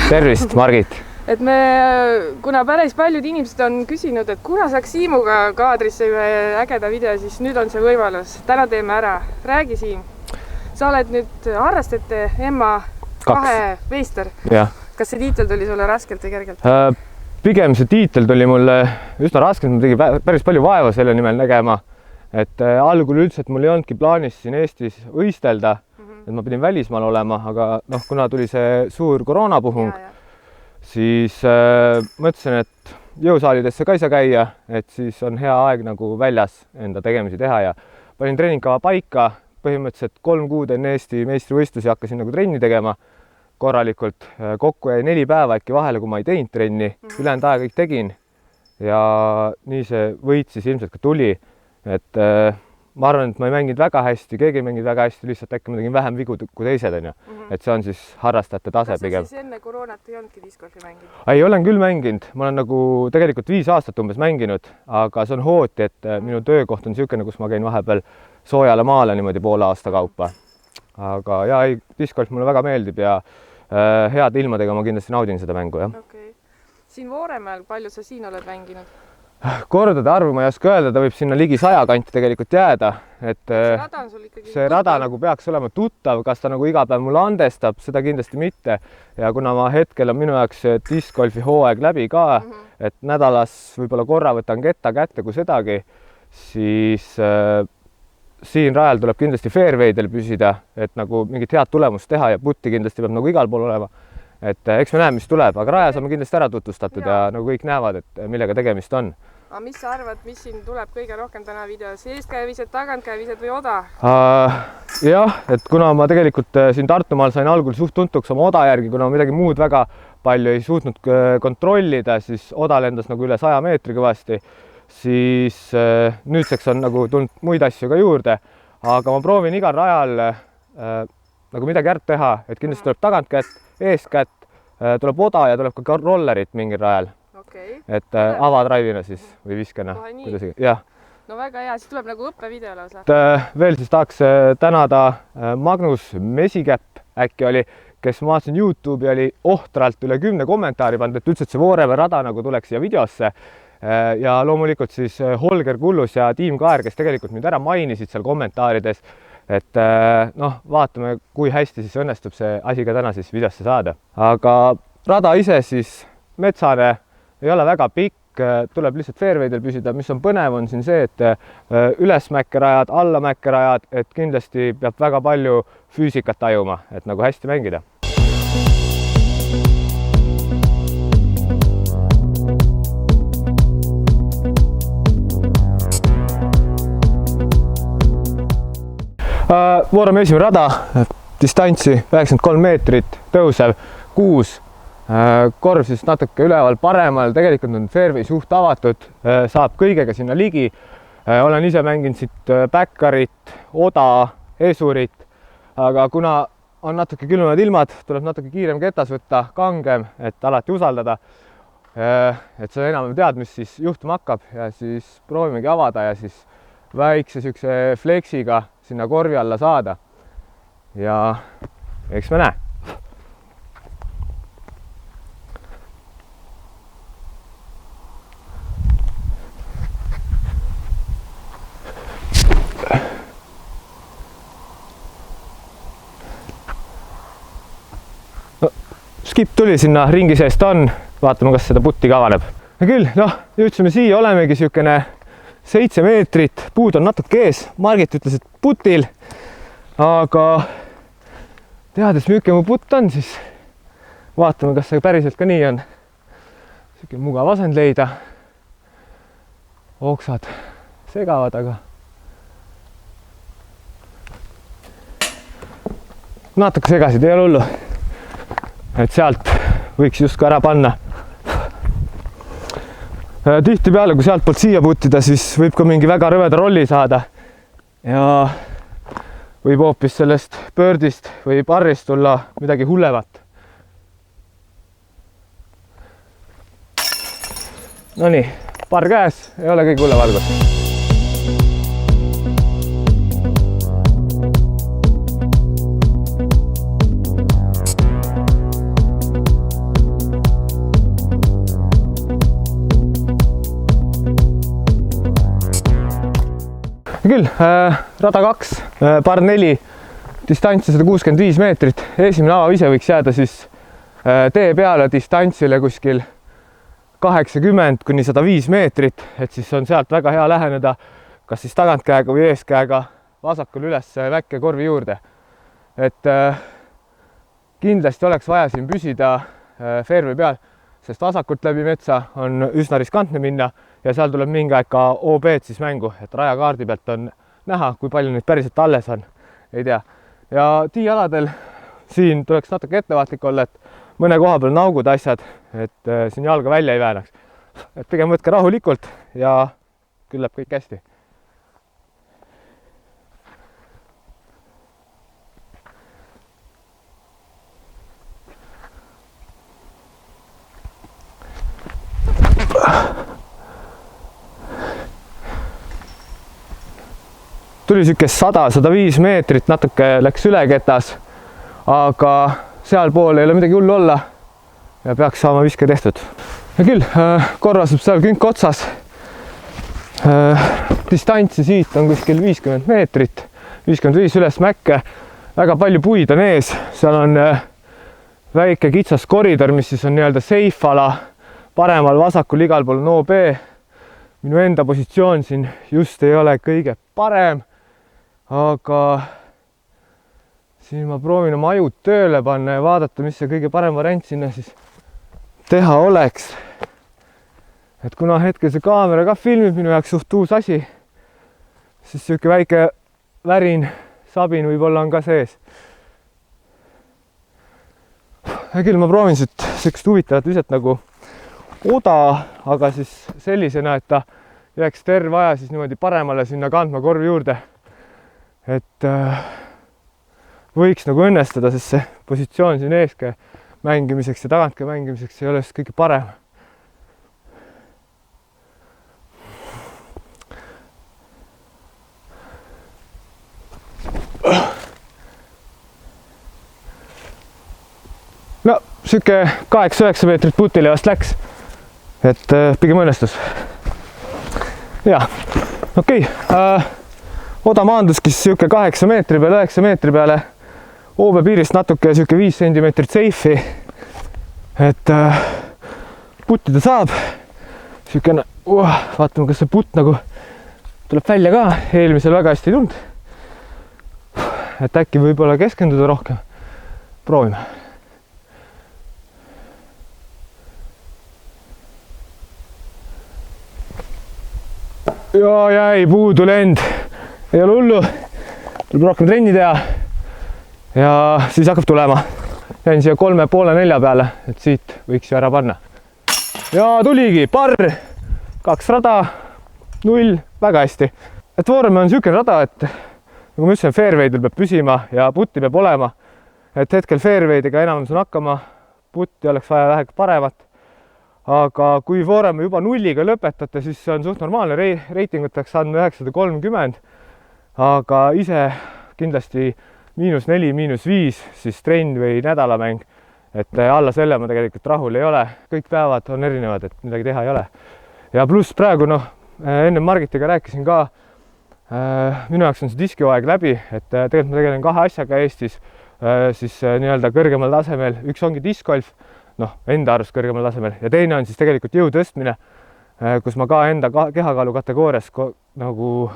Tervist, Margit! Et kuna päris paljud inimesed on küsinud, et kuna saaks Siimuga kaadrisse ühe ägeda video, siis nüüd on see võimalus. Täna teeme ära. Räägi, Siim. Sa oled nüüd harrastajate MA2 meister. Kas see tiitel tuli sulle raskelt või kergelt? Pigem see tiitel tuli mulle üsna raskelt. Ma tegin päris palju vaeva selle nimel nägema. Et algul üldse, et mul ei olnudki plaanis siin Eestis võistelda. Et ma pidin välismaal olema, aga kuna tuli see suur koroonapuhung, siis mõtlesin, et jõusaalidesse ka ei saa käia, et siis on hea aeg nagu väljas enda tegemisi teha ja panin treeningkava paika. Põhimõtteliselt 3 kuud enne Eesti meistrivõistlusi hakkasin nagu trenni tegema korralikult. Kokku jäi 4 päeva äkki vahele, kui ma ei teinud trenni. Ülejäänud aja kõik tegin ja nii see võit siis ilmselt ka tuli. Et ma arvan, et ma ei mänginud väga hästi, keegi ei mänginud väga hästi, lihtsalt äkki ma tegin vähem vigu kui teised, on ju. Et see on siis harrastajate tase pigem. Kas sa siis enne koroonat ei olnudki discgolfi mänginud? Ei, olen küll mänginud. Ma olen nagu tegelikult 5 aastat umbes mänginud, aga see on hooti, et minu töökoht on niisugune, kus ma käin vahepeal soojale maale niimoodi poole aasta kaupa. Aga jaa, discgolf mulle väga meeldib ja head ilmadega ma kindlasti naudin seda mängu, jah. Okay. Siin Vooremaal, palju sa siin oled mänginud? Kordade arvu ma ei oska öelda, ta võib sinna ligi 100 kanti tegelikult jääda. Et see rada nagu peaks olema tuttav, kas ta nagu iga päev mulle andestab, seda kindlasti mitte. Ja kuna ma hetkel on minu jaoks discgolfi hooaeg läbi ka, et nädalas võib-olla korra võtan ketta kätte kui sedagi, siis siin rajal tuleb kindlasti fairwaydel püsida, et nagu mingit head tulemust teha ja putti kindlasti peab nagu igal pool olema. Et eks me näeme, mis tuleb, aga raja saame kindlasti ära tutvustatud ja nagu kõik näevad, et millega tegemist on. Aga mis sa arvad, mis siin tuleb kõige rohkem täna videos? Eestkäevised, tagantkäevised või oda? Jah, et kuna ma tegelikult siin Tartumaal sain algul suht tuntuks oma oda järgi, kuna ma midagi muud väga palju ei suutnud kontrollida, siis oda lendas nagu üle 100 meetri kõvasti, siis nüüdseks on nagu tulnud muid asju ka juurde, aga ma proovin igal rajal nagu midagi ära teha, et kindlasti tuleb tagantkätt, eeskätt, tuleb oda ja tuleb ka rollerit mingil rajal. Et avadraivina siis või viskena. Jah. No väga hea, siis tuleb nagu õppevideo lausa. Veel siis tahaks tänada Magnus Mesikäpp äkki oli, kes ma vaatasin YouTube'i oli ohtralt üle 10 kommentaari pandud, et üldse, et see Vooremäe rada nagu tuleks siia videosse. Ja loomulikult siis Holger Kullus ja Tiim Kaer, kes tegelikult mind ära mainisid seal kommentaarides. Et vaatame, kui hästi siis õnnestub see asi ka täna siis videosse saada. Aga rada ise siis metsane ei ole väga pikk, tuleb lihtsalt fairwaydel püsida. Mis on põnev on siin see, et ülesmäkkerajad, allamäkkerajad, et kindlasti peab väga palju füüsikat tajuma, et nagu hästi mängida. Vooremäe esimene rada, distantsi 93 meetrit, tõusev 6. Korv siis natuke üleval paremal, tegelikult on fairway suht avatud, saab kõigega sinna ligi. Olen ise mänginud siit backerit, oda, esurit, aga kuna on natuke külmad ilmad, tuleb natuke kiirem ketas võtta, kangem, et alati usaldada. Et sa enam tead, mis siis juhtuma hakkab ja siis proovimegi avada ja siis väikse sükse fleksiga sinna korvi alla saada. Ja eks me näe. Skip tuli sinna ringi seest on, vaatame, kas seda putti ka avaneb. Ja küll, jõudsime siia, olemegi siukene 7 meetrit, puud on natuke ees, Margit ütles, et putil, aga teades, milline mu putt on, siis vaatame, kas see päriselt ka nii on. Siuke mugav asend leida. Oksad segavad, aga natuke segasid, ei ole hullu. Et sealt võiks justkui ära panna. Tihtipeale, kui sealt poolt siia puttida, siis võib ka mingi väga rõveda rolli saada. Ja võib hoopis sellest pöördist või parrist tulla midagi hullemat. Nonii, parr käes, ei ole kõige hullem algus. Küll, rada 2, parr 4, distantsi 165 meetrit. Esimene ava ise võiks jääda siis tee peale distantsile kuskil 80 kuni 105 meetrit, et siis on sealt väga hea läheneda kas siis tagantkäega või eeskäega vasakul üles väkke korvi juurde. Et kindlasti oleks vaja siin püsida fairway peal, sest vasakult läbi metsa on üsna riskantne minna ja seal tuleb mingi aeg ka OB-d siis mängu, et rajakaardi pealt on näha, kui palju neid päriselt alles on, ei tea. Ja tiialadel siin tuleks natuke ettevaatlik olla, et mõne koha peal naugud asjad, et siin jalga välja ei väänaks. Et pigem võtke rahulikult ja küll läheb kõik hästi. Tuli siuke 100-105 meetrit, natuke läks üle ketas, aga sealpool ei ole midagi hullu olla ja peaks saama viske tehtud. Ja küll, korrasub seal künk otsas. Distantsi siit on kuskil 50 meetrit, 55 üles mäkke, väga palju puid on ees, seal on väike kitsas koridor, mis siis on nii-öelda safe ala, paremal, vasakul, igal pool on OB. Minu enda positsioon siin just ei ole kõige parem, aga siin ma proovin oma ajud tööle panna ja vaadata, mis see kõige parem variant sinna siis teha oleks. Et kuna hetkel see kaamera ka filmib minu jaoks suht uus asi, siis siuke väike värin, sabin võib-olla on ka sees. Ja küll ma proovin siukest huvitavat viset nagu oda, aga siis sellisena, et ta jääks terve aja siis niimoodi paremale sinna kandma korvi juurde. Et võiks nagu õnnestada, sest see positsioon siin eeskäe mängimiseks ja tagantkäe mängimiseks ei ole just kõige parem. No, siuke 8-9 meetrit putile vast läks, et pigem õnnestus. Ja, okei. Oda maanduski siuke 8 meetri peale, 9 meetri peale, OB piirist natuke siuke 5 centimeetrit seifi, et puttida saab. Siukene, vaatame, kas see putt nagu tuleb välja ka, eelmisel väga hästi ei tulnud. Et äkki võib-olla keskenduda rohkem. Proovime. Ja jäi puudu lend. Ei ole hullu, tuleb rohkem trenni teha ja siis hakkab tulema. Jäin siia 3,5-4 peale, et siit võiks ju ära panna. Ja tuligi, parr, 2 rada, 0, väga hästi. Et Vooremi on siukene rada, et nagu ma ütlesin, fairwaydel peab püsima ja putti peab olema. Et hetkel fairwaydega enam saan hakkama, putti oleks vaja vähe paremat. Aga kui Vooremi juba 0-ga lõpetate, siis see on suht normaalne, reitingut peaks andma 930. Aga ise kindlasti -4, -5, siis trenn või nädalamäng, et alla selle ma tegelikult rahul ei ole. Kõik päevad on erinevad, et midagi teha ei ole. Ja pluss praegu, enne Margitiga rääkisin ka, minu jaoks on see diskihooaeg läbi, et tegelikult ma tegelen 2 asjaga Eestis, siis nii-öelda kõrgemal tasemel. Üks ongi discgolf, enda arust kõrgemal tasemel ja teine on siis tegelikult jõu tõstmine, kus ma ka enda kehakaalu kategoorias nagu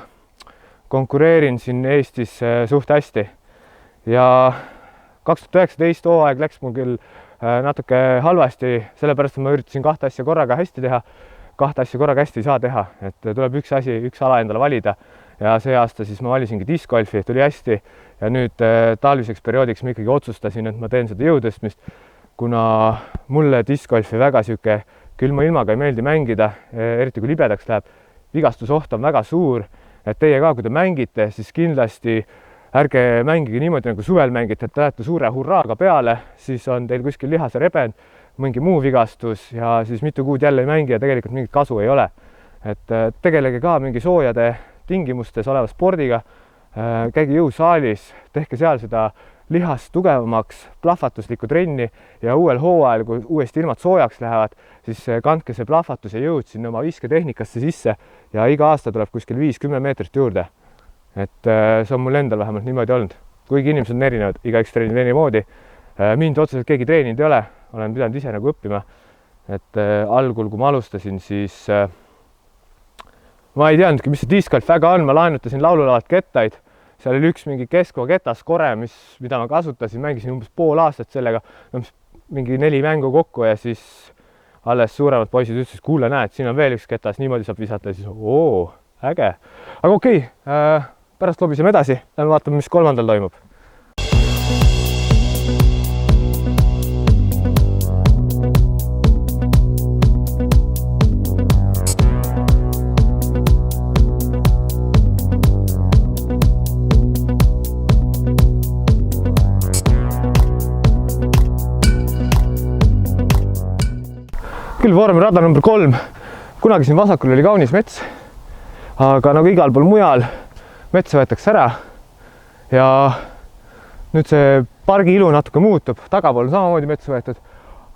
konkureerin siin Eestis suht hästi. Ja 2019 hooaeg läks mul küll natuke halvasti, sellepärast et ma üritasin kahte asja korraga hästi teha. Kahte asja korraga hästi ei saa teha, et tuleb üks asi, üks ala endale valida ja see aasta siis ma valisingi discgolfi, tuli hästi ja nüüd talviseks perioodiks ma ikkagi otsustasin, et ma teen seda jõutõstmist, kuna mulle discgolfi väga sihuke külma ilmaga ei meeldi mängida, eriti kui libedaks läheb. Vigastusoht on väga suur, et teie ka, kui te mängite, siis kindlasti ärge mängige niimoodi nagu suvel mängite, et te lähete suure hurraaga peale, siis on teil kuskil lihase rebend, mingi muu vigastus ja siis mitu kuud jälle ei mängi ja tegelikult mingit kasu ei ole. Et tegelege ka mingi soojade tingimustes oleva spordiga, käige jõusaalis, tehke seal seda lihast tugevamaks, plahvatuslikku trenni ja uuel hooajal, kui uuesti ilmad soojaks lähevad, siis kandke see plahvatus ja jõud sinna oma visketehnikasse sisse ja iga aasta tuleb kuskil 5-10 meetrit juurde. Et see on mul endal vähemalt niimoodi olnud, kuigi inimesed on erinevad, igaüks treenib eri moodi. Mind otseselt keegi treeninud ei ole, olen pidanud ise nagu õppima. Et algul, kui ma alustasin, siis ma ei teadnudki, mis see discgolf väga on, ma laenutasin laululavalt kettaid. Seal oli üks mingi keskva ketas kore, mida ma kasutasin, mängisin umbes pool aastat sellega, mingi 4 mängu kokku ja siis alles suuremad poisid ütlesid, kuule, näed, siin on veel üks ketas, niimoodi saab visata ja siis äge. Aga okei, pärast lobiseme edasi, lähme vaatame, mis kolmandal toimub. Küll vormi rada number 3. Kunagi siin vasakul oli kaunis mets, aga nagu igal pool mujal mets võetakse ära ja nüüd see pargi ilu natuke muutub, tagapool on samamoodi mets võetud,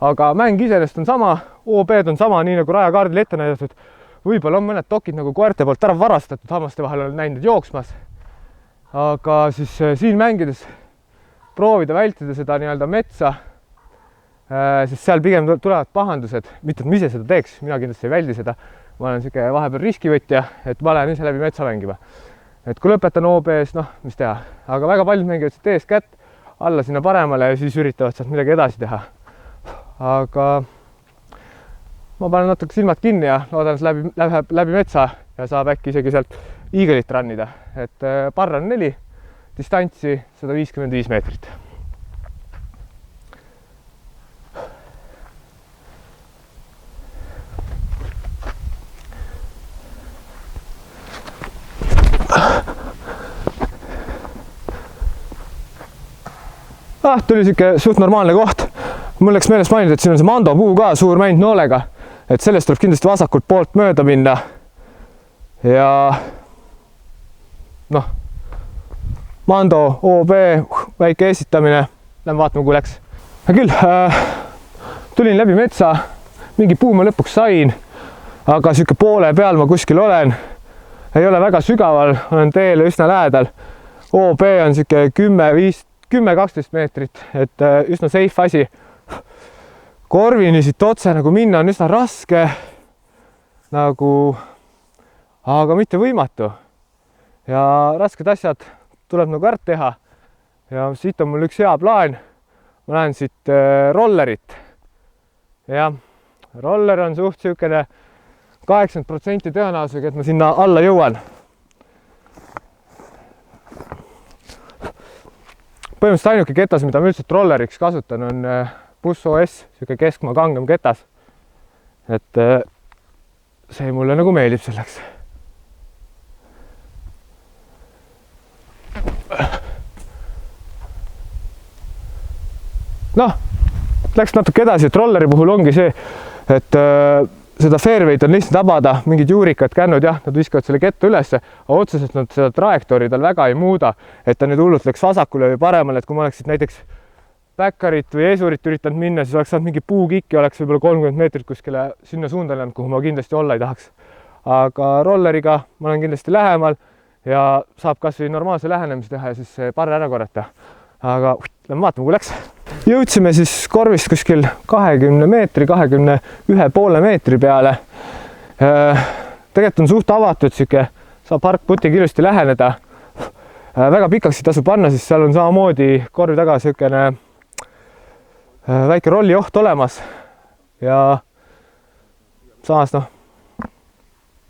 aga mäng iseenesest on sama, OB-d on sama, nii nagu rajakaardil ette näidatud. Võib-olla on mõned dokid nagu koerte poolt ära varastatud, hammaste vahel olen näinud jooksmas, aga siis siin mängides proovida vältida seda nii-öelda metsa, sest seal pigem tulevad pahandused, mitte et ma ise seda teeks, mina kindlasti ei väldi seda, ma olen siuke vahepeal riskivõtja, et ma lähen ise läbi metsa mängima. Et kui lõpetan OB-s, mis teha, aga väga paljud mängivad siit ees kätt alla sinna paremale ja siis üritavad sealt midagi edasi teha. Aga ma panen natuke silmad kinni ja loodan, et läheb läbi metsa ja saab äkki isegi sealt iigelit rannida. Et parr on 4, distantsi 155 meetrit. Tuli siuke suht normaalne koht. Mul läks meelest mainida, et siin on see Mando puu ka suur mänd noolega, et sellest tuleb kindlasti vasakult poolt mööda minna. Ja Mando, OB, väike esitamine, lähme vaatame, kui läks. Küll, tulin läbi metsa, mingi puu ma lõpuks sain, aga siuke poole peal ma kuskil olen. Ei ole väga sügaval, olen teele üsna lähedal. OB on siuke 10-12 meetrit, et üsna safe asi. Korvini siit otse nagu minna on üsna raske, aga mitte võimatu. Ja rasked asjad tuleb nagu ära teha. Ja siit on mul üks hea plaan. Ma lähen siit rollerit. Ja roller on suht siukene 80% tõenäosusega, et ma sinna alla jõuan. Põhimõtteliselt ainuke ketas, mida ma üldse rolleriks kasutan, on Buss OS, siuke keskmaa kangem ketas. Et see mulle nagu meeldib selleks. Läks natuke edasi, et rolleri puhul ongi see, et seda fairway'd on lihtsalt tabada, mingid juurikad, kännud, jah, nad viskavad selle ketta ülesse, aga otseselt nad seda trajektoori tal väga ei muuda, et ta nüüd hullult läks vasakule või paremale, et kui ma oleksid näiteks backerit või eesurit üritanud minna, siis oleks saanud mingi puukikki, oleks võib-olla 30 meetrit kuskile sinna suunda läinud, kuhu ma kindlasti olla ei tahaks. Aga rolleriga ma olen kindlasti lähemal ja saab kas või normaalse lähenemise teha ja siis parre ära korrata. Aga lähme vaatame, kui läks. Jõudsime siis korvist kuskil 20 meetri, 21,5 meetri peale. Tegelikult on suht avatud, saab harkputiga ilusti läheneda. väga pikaks ei tasu panna, siis seal on samamoodi korvi taga niisugune väike rollioht olemas ja samas noh,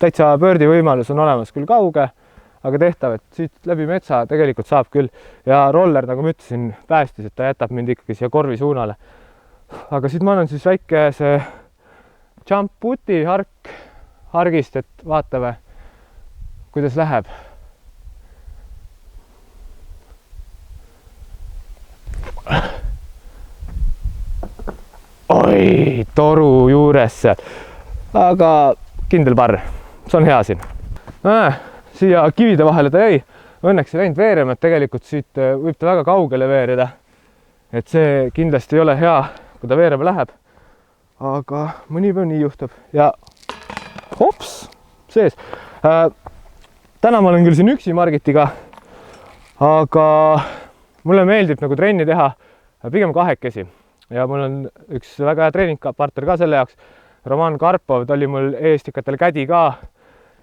täitsa pöördi võimalus on olemas, küll kauge, aga tehtav, et siit läbi metsa tegelikult saab küll ja roller, nagu ma ütlesin, päästis, et ta jätab mind ikkagi siia korvi suunale. Aga siit ma annan siis väikese jump puti hargist, et vaatame, kuidas läheb. Oi, toru juures seal, aga kindel parr, see on hea siin. Siia kivide vahele ta jäi, õnneks ei läinud veerema, et tegelikult siit võib ta väga kaugele veerida. Et see kindlasti ei ole hea, kui ta veerema läheb, aga mõni päev nii juhtub ja hops, sees. Täna ma olen küll siin üksi Margitiga, aga mulle meeldib nagu trenni teha pigem kahekesi. Ja mul on üks väga hea treeningpartner ka selle jaoks, Roman Karpov, ta oli mul eestikatel kädi ka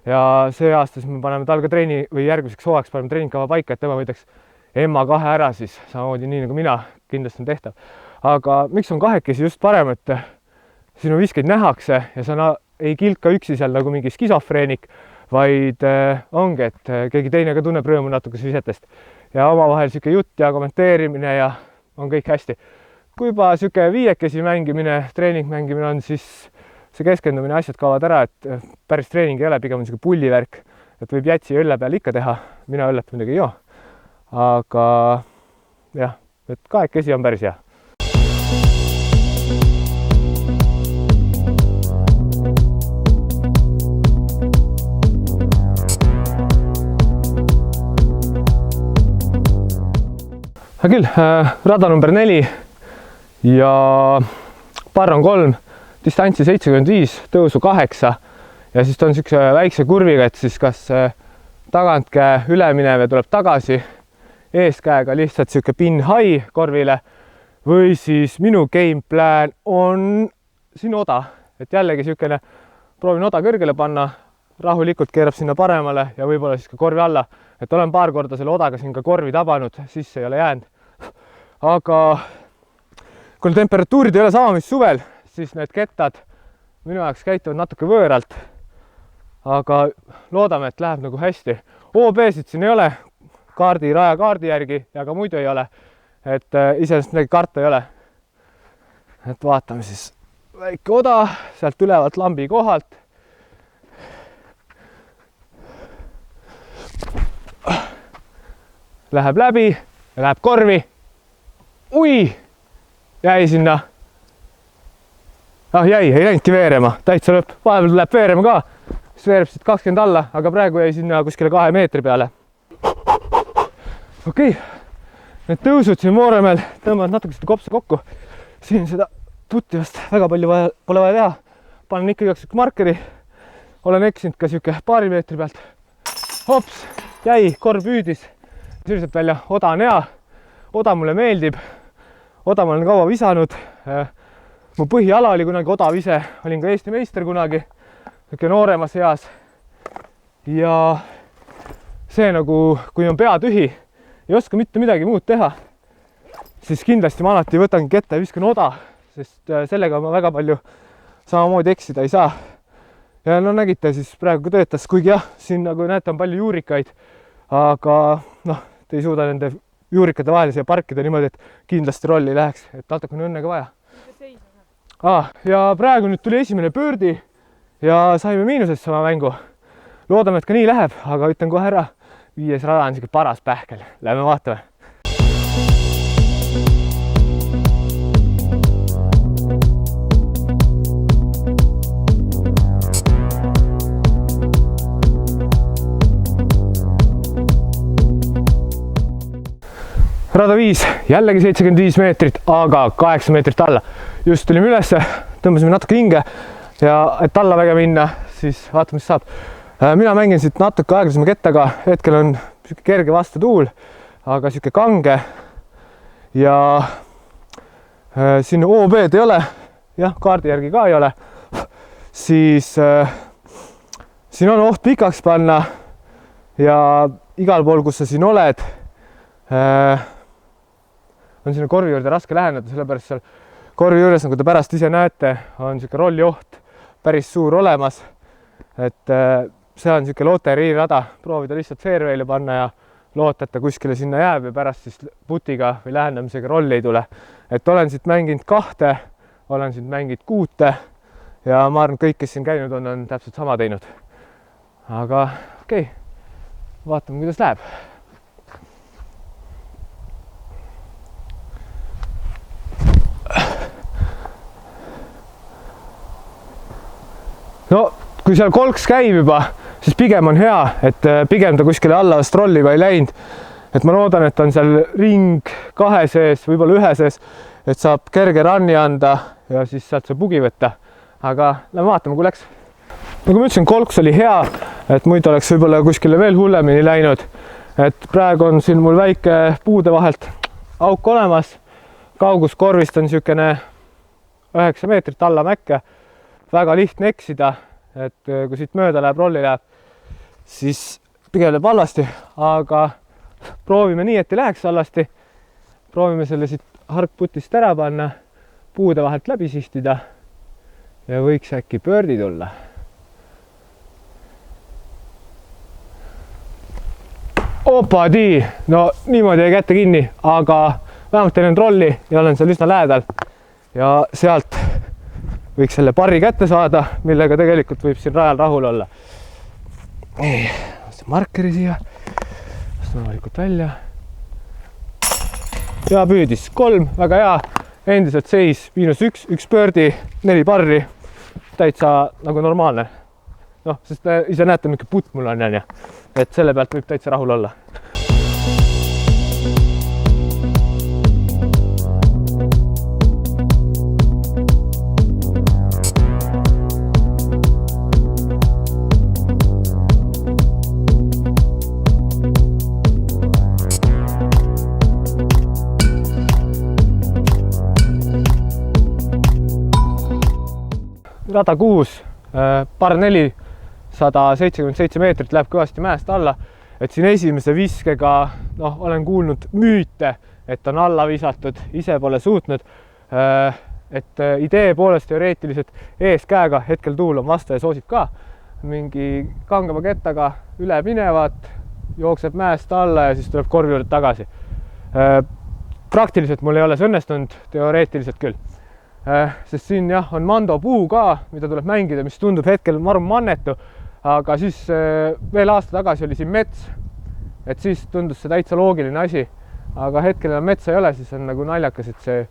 ja see aasta siis me paneme tal ka treeni või järgmiseks hooajaks paneme treeningkava paika, et tema võidaks MA2 ära siis samamoodi nii nagu mina, kindlasti on tehtav. Aga miks on kahekesi just parem, et sinu viskeid nähakse ja sa ei kilka üksi seal nagu mingi skisofreenik, vaid ongi, et keegi teine ka tunneb rõõmu natukese visetest ja omavahel sihuke jutt ja kommenteerimine ja on kõik hästi. Kui juba sihuke viiekesi mängimine, treening mängimine on, siis see keskendumine, asjad kaovad ära, et päris treening ei ole, pigem on sihuke pullivärk, et võib jätsi õlle peal ikka teha, mina õllet muidugi ei joo. Aga jah, et kahekesi on päris hea. Küll, rada number 4 ja parr on 3, distantsi 75, tõusu 8 ja siis ta on niisuguse väikse kurviga, et siis kas tagantkäe üleminev tuleb tagasi, eeskäega lihtsalt niisugune pin high korvile või siis minu game plan on siin oda, et jällegi niisugune proovin oda kõrgele panna, rahulikult keerab sinna paremale ja võib-olla siis ka korvi alla, et olen paar korda selle odaga siin ka korvi tabanud, sisse ei ole jäänud. Aga kui temperatuurid ei ole sama, mis suvel, siis need kettad minu jaoks käituvad natuke võõralt. Aga loodame, et läheb nagu hästi. OB-sid siin ei ole, raja kaardi järgi ja ka muidu ei ole. Et iseenesest midagi karta ei ole. Et vaatame siis väike oda sealt ülevalt lambi kohalt. Läheb läbi ja läheb korvi. Ui, jäi sinna. Jäi, ei läinudki veerema, täitsa lõpp. Vahepeal läheb veerema ka, siis veereb siit 20 alla, aga praegu jäi sinna kuskile 2 meetri peale. Okei, need tõusud siin Mooremel tõmbavad natuke seda kopsa kokku. Siin seda putti vast väga palju pole vaja teha. Panen ikka igaks markeri. Olen eksinud ka siuke paari meetri pealt. Hops, jäi, korv püüdis. Süüriselt välja, oda on hea. Oda mulle meeldib. Oda ma olen kaua visanud. Mu põhiala oli kunagi odav ise. Olin ka Eesti meister kunagi. Nooremas eas. Ja see nagu, kui on pea tühi, ei oska mitte midagi muud teha, siis kindlasti ma alati võtangi kette ja viskan oda, sest sellega ma väga palju samamoodi eksida ei saa. Ja no nägite, siis praegu töötas, kuigi jah, siin nagu näete, on palju juurikaid, aga noh, te ei suuda nende juurikate vahele siia parkida niimoodi, et kindlasti rolli läheks, et natukene õnne ka vaja. Ja praegu nüüd tuli esimene pöördi ja saime miinusesse oma mängu. Loodame, et ka nii läheb, aga ütlen kohe ära, 5. rada on siuke paras pähkel. Lähme vaatame. Rada 5, jällegi 75 meetrit, aga 8 meetrit alla. Just tulime ülesse, tõmbasime natuke hinge ja et alla väga minna, siis vaatame, mis saab. Mina mängin siit natuke aeglasema kettaga, hetkel on kerge vastatuul, aga siuke kange ja siin OB-d ei ole, jah, kaardi järgi ka ei ole, siis siin on oht pikaks panna ja igal pool, kus sa siin oled, on sinna korvi juurde raske läheneda, sellepärast seal korvi juures, nagu te pärast ise näete, on niisugune rollioht päris suur olemas. Et see on niisugune loteriirada, proovida lihtsalt fairway'le panna ja loota, et ta kuskile sinna jääb ja pärast siis putiga või lähendamisega rolli ei tule. Et olen siit mänginud 2, olen siit mänginud 6 ja ma arvan, kõik, kes siin käinud on täpselt sama teinud. Aga okei, vaatame, kuidas läheb. No, kui seal kolks käib juba, siis pigem on hea, et pigem ta kuskile alla vast rolliva ei läinud. Et ma loodan, et on seal ring 2 sees, võib-olla 1 sees, et saab kerge run'i anda ja siis sealt see bugi võtta. Aga lähme vaatame, kui läks. Nagu ma ütlesin, kolks oli hea, et muidu oleks võib-olla kuskile veel hullemini läinud. Et praegu on siin mul väike puude vahelt auk olemas. Kaugus korvist on niisugune 9 meetrit alla mäkke. Väga lihtne eksida, et kui siit mööda läheb, rolli läheb, siis pigem läheb halvasti, aga proovime nii, et ei läheks halvasti. Proovime selle siit harkputist ära panna, puude vahelt läbi sihtida ja võiks äkki pöördi tulla. Opadi! No niimoodi jäi kätte kinni, aga vähemalt teen rolli ja olen seal üsna lähedal ja sealt võiks selle parri kätte saada, millega tegelikult võib siin rajal rahul olla. Markeri siia, võimalikult välja. Ja püüdis 3, väga hea, endiselt seis -1, 1 pöördi, 4 parri, täitsa nagu normaalne. Noh, sest ise näete, mingi putt mul on, et selle pealt võib täitsa rahul olla. Rada 6, par 4, 177 meetrit läheb kõvasti mäest alla, et siin esimese viskega olen kuulnud müüte, et on alla visatud, ise pole suutnud, et idee poolest teoreetiliselt ees käega hetkel tuul on vastu ja soosib ka mingi kangeva kettaga üle minevat, jookseb mäest alla ja siis tuleb korvi juurde tagasi. Praktiliselt mul ei ole see õnnestunud, teoreetiliselt küll. Sest siin jah, on Mando puu ka, mida tuleb mängida, mis tundub hetkel maru mannetu, aga siis veel aasta tagasi oli siin mets, et siis tundus see täitsa loogiline asi, aga hetkel enam metsa ei ole, siis on nagu naljakas, et see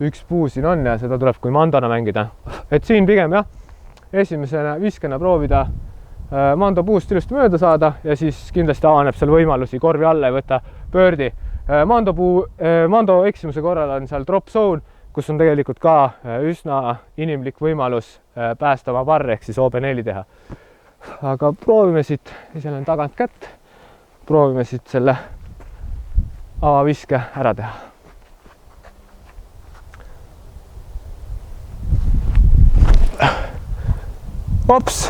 üks puu siin on ja seda tuleb kui Mandona mängida. Et siin pigem jah, esimesena viskena proovida Mando puust ilusti mööda saada ja siis kindlasti avaneb seal võimalusi korvi alla ja võtta pöördi. Mando eksimuse korral on seal drop zone, kus on tegelikult ka üsna inimlik võimalus päästa oma parre ehk siis OB4 teha. Aga proovime siit, ise olen tagant kätt, proovime siit selle avaviske ära teha. Ops,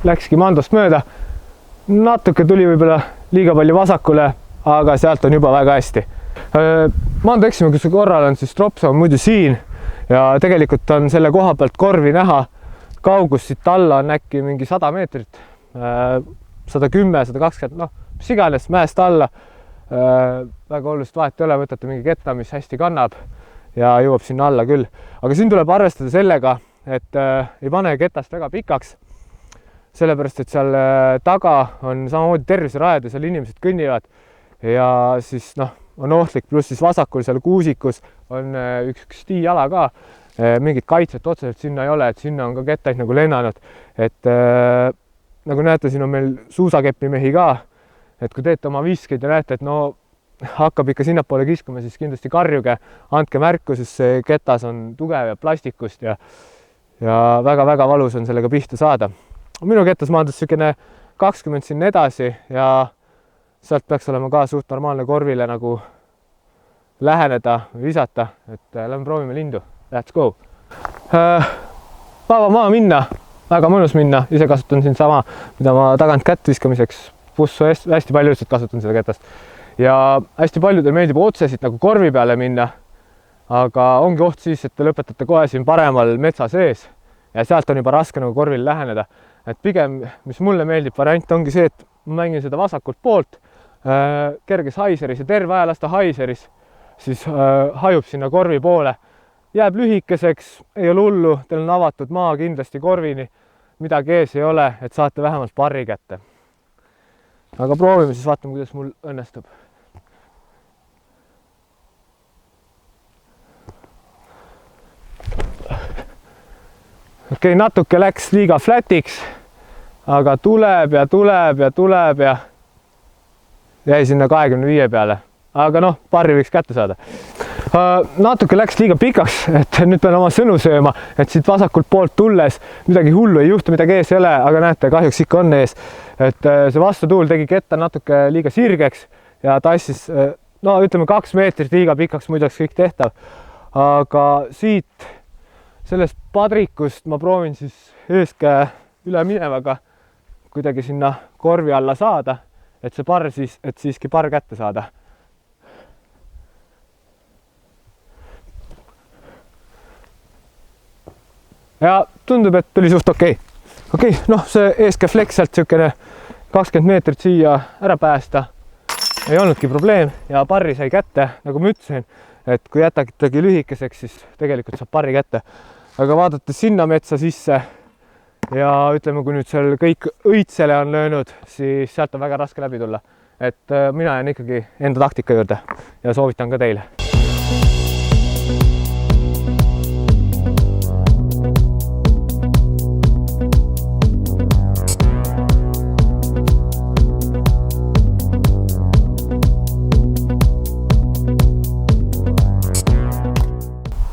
läkski Mandost mööda. Natuke tuli võib-olla liiga palju vasakule, aga sealt on juba väga hästi. Mando eksimuse korral on siis drop zone muidu siin ja tegelikult on selle koha pealt korvi näha. Kaugus siit alla on äkki mingi 100 meetrit, 110, 120, mis iganes mäest alla. Väga olulist vahet ei ole, võtate mingi ketta, mis hästi kannab ja jõuab sinna alla küll. Aga siin tuleb arvestada sellega, et ei pane ketast väga pikaks, sellepärast, et seal taga on samamoodi terviserajad ja seal inimesed kõnnivad ja siis on ohtlik, pluss siis vasakul seal kuusikus on üks tiiala ka, mingit kaitset otseselt sinna ei ole, et sinna on ka kettaid nagu lennanud, et nagu näete, siin on meil suusakepimehi ka, et kui teete oma viskeid ja näete, et hakkab ikka sinnapoole kiskuma, siis kindlasti karjuge, andke märku, sest see ketas on tugev ja plastikust ja väga-väga valus on sellega pihta saada. Minu kettas maandus niisugune 20 sinna edasi ja sealt peaks olema ka suht normaalne korvile nagu läheneda või visata, et lähme proovime lindu. Let's go! Vaba maa minna, väga mõnus minna, ise kasutan siin sama, mida ma tagant kätt viskamiseks pussu hästi palju lihtsalt kasutan seda ketast. Ja hästi paljudel meeldib otse siit nagu korvi peale minna. Aga ongi oht siis, et te lõpetate kohe siin paremal metsa sees ja sealt on juba raske nagu korvile läheneda. Et pigem, mis mulle meeldib variant ongi see, et ma mängin seda vasakult poolt kerges haiseris ja terve aja lasta haiseris, siis hajub sinna korvi poole. Jääb lühikeseks, ei ole hullu, teil on avatud maa kindlasti korvini, midagi ees ei ole, et saate vähemalt parri kätte. Aga proovime siis, vaatame, kuidas mul õnnestub. Okei, natuke läks liiga flatiks, aga tuleb ja jäi sinna 25 peale. Aga noh, parri võiks kätte saada. Natuke läks liiga pikaks, et nüüd pean oma sõnu sööma, et siit vasakult poolt tulles midagi hullu ei juhtu, midagi ees ei ole, aga näete, kahjuks ikka on ees. Et see vastutuul tegi ketta natuke liiga sirgeks ja tassis, no ütleme 2 meetrit liiga pikaks, muidu oleks kõik tehtav. Aga siit sellest padrikust ma proovin siis eeskäe üle minevaga kuidagi sinna korvi alla saada, et see parr siis, et siiski parr kätte saada. Ja tundub, et tuli suht okei. Okei, noh, see eeskäe flex sealt siukene 20 meetrit siia ära päästa ei olnudki probleem ja parri sai kätte, nagu ma ütlesin, et kui jätagi lühikeseks, siis tegelikult saab parri kätte. Aga vaadates sinna metsa sisse ja ütleme, kui nüüd seal kõik õitsele on löönud, siis sealt on väga raske läbi tulla. Et mina jään ikkagi enda taktika juurde ja soovitan ka teile.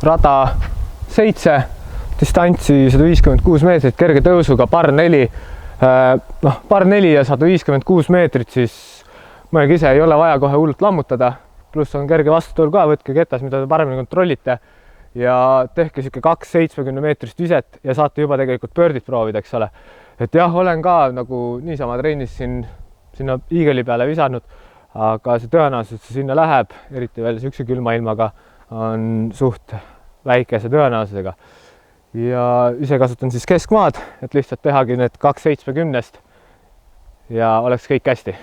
Rada 7, distantsi 156 meetrit, kerge tõusuga, par 4. Noh, par 4 ja 156 meetrit, siis mõelge ise, ei ole vaja kohe hullult lammutada. Pluss on kerge vastutuul ka, võtke ketas, mida te paremini kontrollite ja tehke siuke 270 meetrist viset ja saate juba tegelikult pöördit proovida, eks ole. Et jah, olen ka nagu niisama trennis sinna iigeli peale visanud, aga see tõenäoliselt sinna läheb, eriti veel siukse külma ilmaga, on suht väikese tõenäosusega. Ja ise kasutan siis keskmaad, et lihtsalt tehagi need 270 ja oleks kõik hästi.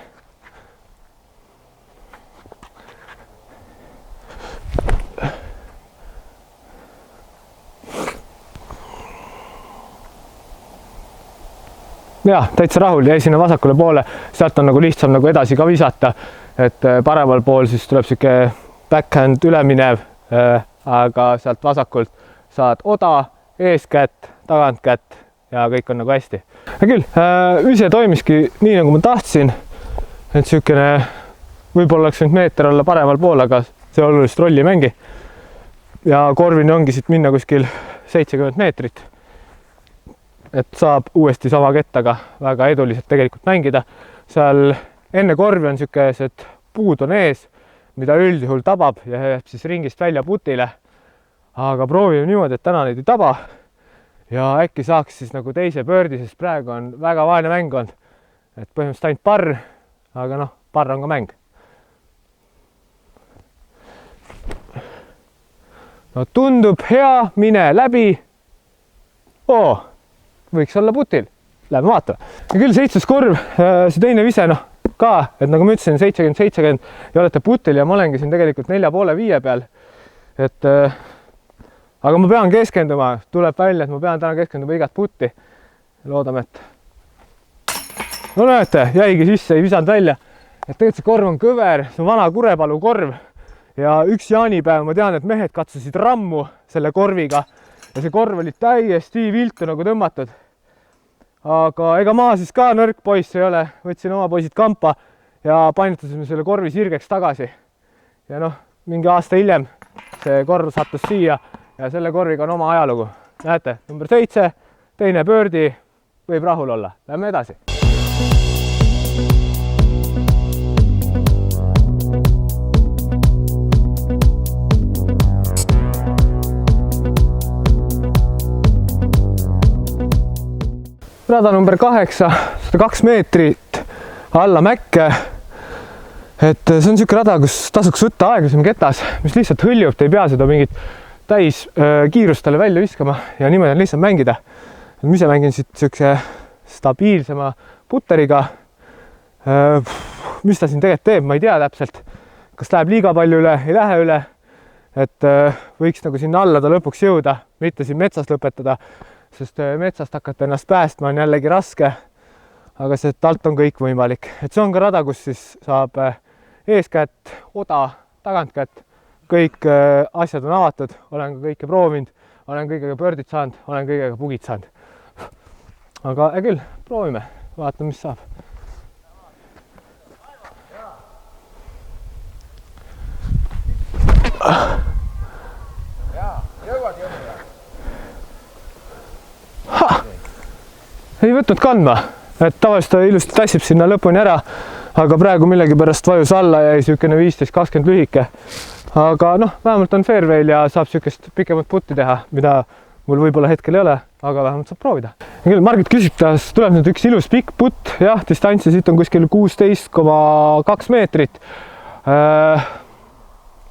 Ja, täitsa rahul, jäi sinna vasakule poole, sealt on nagu lihtsam nagu edasi ka visata, et paremal pool siis tuleb siuke backhand üleminev, aga sealt vasakult saad oda, eeskätt, tagantkätt ja kõik on nagu hästi. Ja küll, ise toimiski nii nagu ma tahtsin, et siukene võib-olla oleks nüüd meeter olla paremal pool, aga see olulist rolli mängi. Ja korvini ongi siit minna kuskil 70 meetrit. Et saab uuesti sama kettaga väga eduliselt tegelikult mängida. Seal enne korvi on siukesed puud on ees, mida üldjuhul tabab ja jääb siis ringist välja putile. Aga proovime niimoodi, et täna neid ei taba ja äkki saaks siis nagu teise pöördi, sest praegu on väga vaene mäng on. Et põhimõtteliselt ainult parr, aga noh, parr on ka mäng. No tundub hea, mine läbi. Võiks olla putil. Lähme vaatame. Ja küll 7. korv, see teine vise, noh ka, et nagu ma ütlesin, 70-70 ja olete putil ja ma olengi siin tegelikult 4,5 peal. Et aga ma pean keskenduma, tuleb välja, et ma pean täna keskenduma igat putti. Loodame, et no näete, jäigi sisse, ei visanud välja. Et tegelikult see korv on kõver, see on vana Kurepalu korv ja üks jaanipäev ma tean, et mehed katsusid rammu selle korviga ja see korv oli täiesti viltu nagu tõmmatud. Aga ega ma siis ka nõrk poiss ei ole, võtsin oma poisid kampa ja painitasime selle korvi sirgeks tagasi. Ja noh, mingi aasta hiljem see korv sattus siia ja selle korviga on oma ajalugu. Näete, number 7, teine pöördi, võib rahul olla. Lähme edasi. Rada number 8, 102 meetrit, alla mäkke. et see on niisugune rada, kus tasuks võtta aeglasem ketas, mis lihtsalt hõljub, te ei pea seda mingit täis kiirustele välja viskama ja niimoodi on lihtsalt mängida. Ma ise mängin siit niisuguse stabiilsema puteriga. Mis ta siin tegelikult teeb, ma ei tea täpselt, kas läheb liiga palju üle, ei lähe üle, et võiks nagu sinna alla ta lõpuks jõuda, mitte siin metsas lõpetada, sest metsast hakata ennast päästma on jällegi raske, aga see alt on kõik võimalik. Et see on ka rada, kus siis saab eeskätt, oda, tagantkätt, kõik asjad on avatud, olen ka kõike proovinud, olen kõigega pöördid saanud, olen kõigega pugid saanud. Aga hea küll, proovime, vaatame, mis saab. Ei võtnud kandma, et tavaliselt ta ilusti tassib sinna lõpuni ära, aga praegu millegipärast vajus alla ja jäi niisugune 15-20 lühike. Aga noh, vähemalt on fairway'l ja saab niisugust pikemat putti teha, mida mul võib-olla hetkel ei ole, aga vähemalt saab proovida. Margit küsib, kas tuleb nüüd üks ilus pikk putt, jah, distantsi siit on kuskil 16,2 meetrit.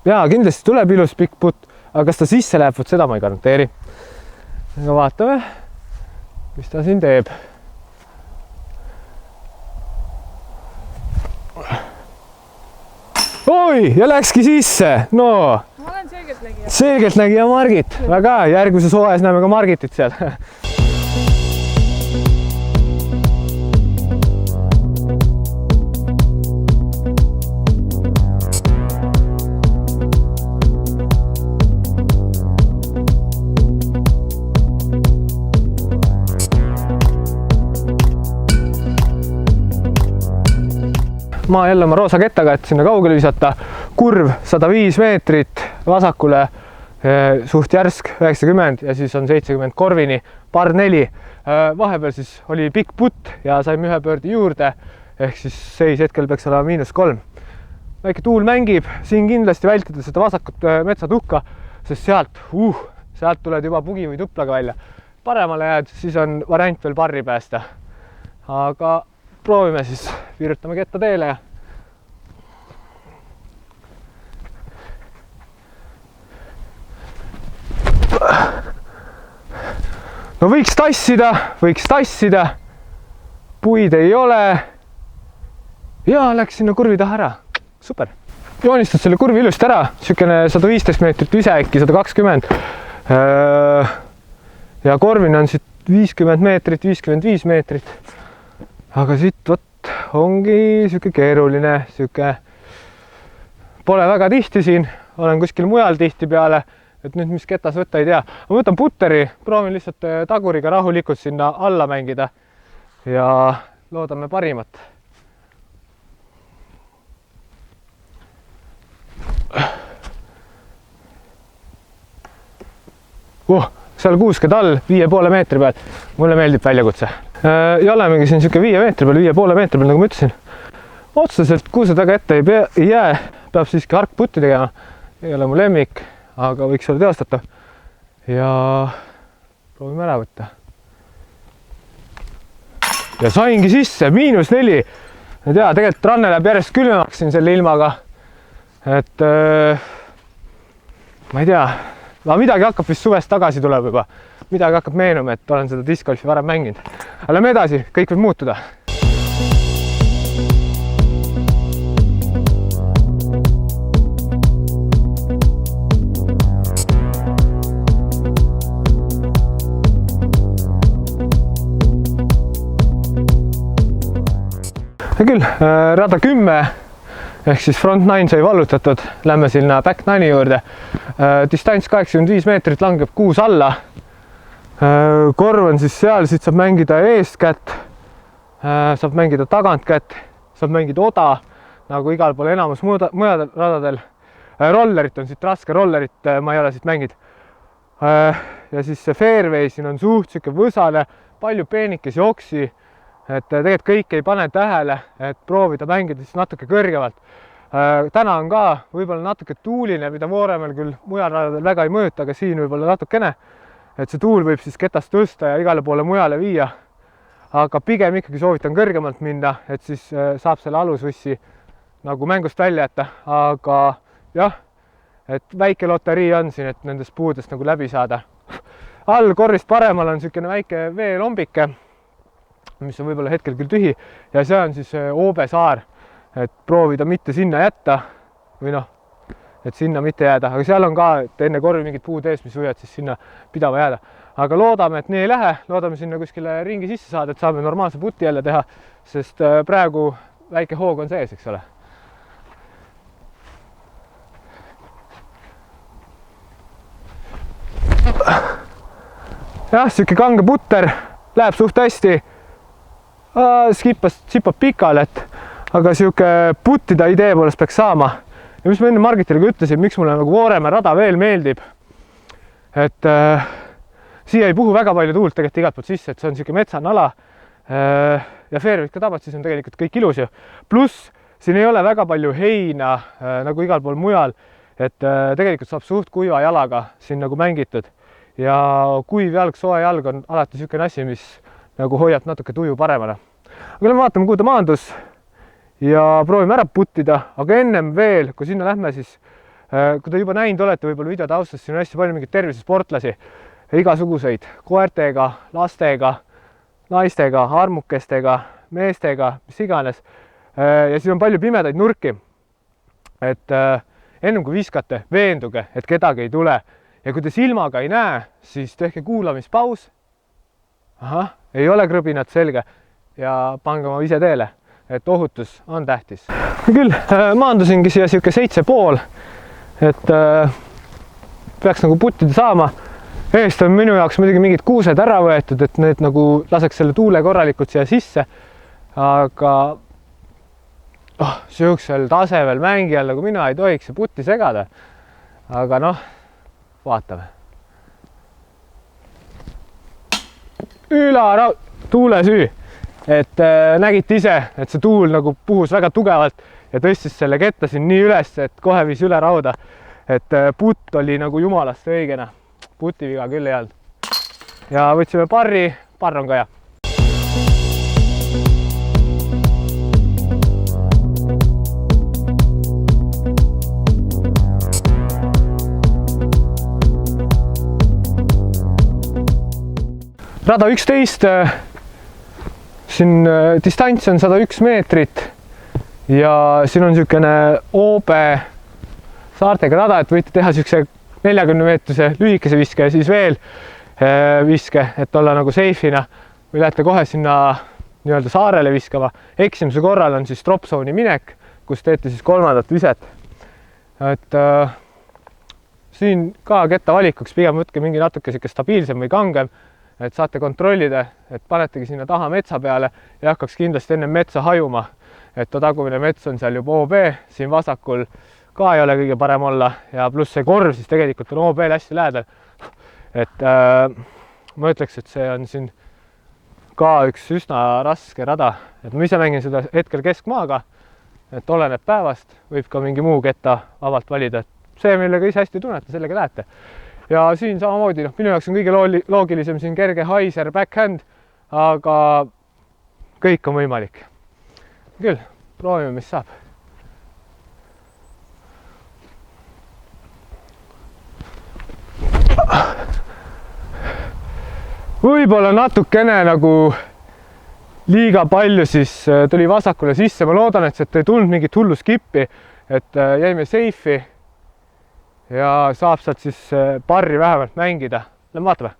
Jaa, kindlasti tuleb ilus pikk putt, aga kas ta sisse läheb, võt seda ma ei garanteeri. Aga vaatame, mis ta siin teeb. Oi, ja läkski sisse, no. Ma olen selgeltnägija. Selgeltnägija Margit, väga järgmises hooajas näeme ka Margitit seal. Ma jälle oma roosa kettaga, et sinna kaugele visata. Kurv 105 meetrit, vasakule suht järsk 90 ja siis on 70 korvini, par 4. Vahepeal siis oli pikk putt ja saime ühe pöördi juurde, ehk siis seis hetkel peaks olema -3. Väike tuul mängib, siin kindlasti vältida seda vasakut metsatukka, sest sealt tuled juba pugi või tuplaga välja. Paremale jääd, siis on variant veel parri päästa. Aga proovime siis, virutame ketta teele ja no võiks tassida, puid ei ole ja läks sinna kurvi taha ära, super. Joonistad selle kurvi ilusti ära, niisugune 115 meetrit ise äkki 120 ja korvina on siit 50 meetrit, 55 meetrit. Aga siit võt ongi siuke keeruline, pole väga tihti siin, olen kuskil mujal tihti peale, et nüüd mis ketas võtta ei tea. Ma võtan putteri, proovin lihtsalt taguriga rahulikult sinna alla mängida ja loodame parimat. Seal kuusked all 5,5 meetri pealt, mulle meeldib väljakutse. Ja olemegi siin niisugune 5 meetri peal, 5,5 meetri peal, nagu ma ütlesin. Otseselt kuuse taga ette ei jää, peab siiski harkputti tegema. Ei ole mu lemmik, aga võiks olla teostatav. Ja proovime ära võtta. Ja saingi sisse, -4. Ma ei tea, tegelikult ranne läheb järjest külmemaks siin selle ilmaga. Et ma ei tea, midagi hakkab vist suvest tagasi tuleb juba. Midagi hakkab meenuma, et olen seda discgolfi varem mänginud. Aga lähme edasi, kõik võib muutuda. Ja küll, rada 10 ehk siis front 9 sai vallutatud. Lähme sinna back 9 juurde. Distants 85 meetrit langeb 6 alla. Korv on siis seal, siit saab mängida eeskätt, saab mängida tagantkätt, saab mängida oda, nagu igal pool enamus mujal radadel. Rollerit on siit raske, rollerit ma ei ole siit mänginud. Ja siis see fairway siin on suht siuke võsale, palju peenikesi oksi, et tegelikult kõik ei pane tähele, et proovida mängida siis natuke kõrgemalt. Täna on ka võib-olla natuke tuuline, mida Vooremel küll mujal radadel väga ei mõjuta, aga siin võib-olla natukene. Et see tuul võib siis ketast tõsta ja igale poole mujale viia. aga pigem ikkagi soovitan kõrgemalt minna, et siis saab selle alusussi nagu mängust välja jätta, aga jah, et väike loterii on siin, et nendest puudest nagu läbi saada. All korrist paremal on niisugune väike veelombike, mis on võib-olla hetkel küll tühi ja see on siis Oobe saar, et proovida mitte sinna jätta või noh, et sinna mitte jääda, aga seal on ka enne korvi mingid puud ees, mis võivad siis sinna pidama jääda. Aga loodame, et nii ei lähe, loodame sinna kuskile ringi sisse saada, et saame normaalse puti jälle teha, sest praegu väike hoog on sees, eks ole. Jah, siuke kange putter, läheb suht hästi, sipab pikale, aga siuke puttida idee poolest peaks saama. Ja mis ma enne Margitile ka ütlesin, miks mulle nagu Vooremäe rada veel meeldib, et siia ei puhu väga palju tuult tegelikult igalt poolt sisse, et see on siuke metsanala ja Fairway'd ka tabad, siis on tegelikult kõik ilus ju. Pluss siin ei ole väga palju heina nagu igal pool mujal, et tegelikult saab suht kuiva jalaga siin nagu mängitud. Ja kuiv jalg, soe jalg on alati niisugune asi, mis nagu hoiab natuke tuju paremana. Aga me vaatame, kuhu ta maandus ja proovime ära puttida, aga ennem veel, kui sinna lähme, siis kui te juba näinud olete võib-olla video taustas, siin on hästi palju mingeid tervisesportlasi, igasuguseid koertega, lastega, naistega, armukestega, meestega, mis iganes. Ja siin on palju pimedaid nurki. Et ennem kui viskate, veenduge, et kedagi ei tule. Ja kui te silmaga ei näe, siis tehke kuulamispaus. Ahah, ei ole krõbinat, selge. Ja pange oma ise teele, et ohutus on tähtis. Küll maandusingi siia siuke 7,5, et peaks nagu puttida saama. Eest on minu jaoks muidugi mingid kuused ära võetud, et need nagu laseks selle tuule korralikult siia sisse. Aga siuksel tasemel mängijal nagu mina ei tohiks see putti segada. Aga noh, vaatame. Ülaraud, tuulesüü. Et nägite ise, et see tuul nagu puhus väga tugevalt ja tõstis selle ketta siin nii üles, et kohe viis üle rauda. Et putt oli nagu jumalast õigena. Putiviga küll ei olnud. Ja võtsime parri, parr on ka hea. Rada 11, siin distants on 101 meetrit ja siin on niisugune Oobe saartega rada, et võite teha niisuguse 40 meetrise lühikese viske ja siis veel viske, et olla nagu safe'ina või lähete kohe sinna nii-öelda saarele viskama. Eksimuse korral on siis drop zone'i minek, kus teete siis 3. viset. Et siin ka ketta valikuks pigem võtke mingi natuke stabiilsem või kangem, et saate kontrollida, et panetegi sinna taha metsa peale ja hakkaks kindlasti enne metsa hajuma, et ta tagumine mets on seal juba OB, siin vasakul ka ei ole kõige parem olla ja pluss see korv siis tegelikult on OB-l hästi lähedal. Et ma ütleks, et see on siin ka üks üsna raske rada, et ma ise mängin seda hetkel keskmaaga, et oleneb päevast, võib ka mingi muu ketta vabalt valida, et see, millega ise hästi tunnete, sellega lähete. Ja siin samamoodi, minu jaoks on kõige loogilisem siin kerge haiser backhand, aga kõik on võimalik. Küll, proovime, mis saab. Võib-olla natukene nagu liiga palju siis tuli vasakule sisse. Ma loodan, et sealt ei tulnud mingit hullu skippi, et jäime safe'i ja saab sealt siis parri vähemalt mängida. Lähme vaatame.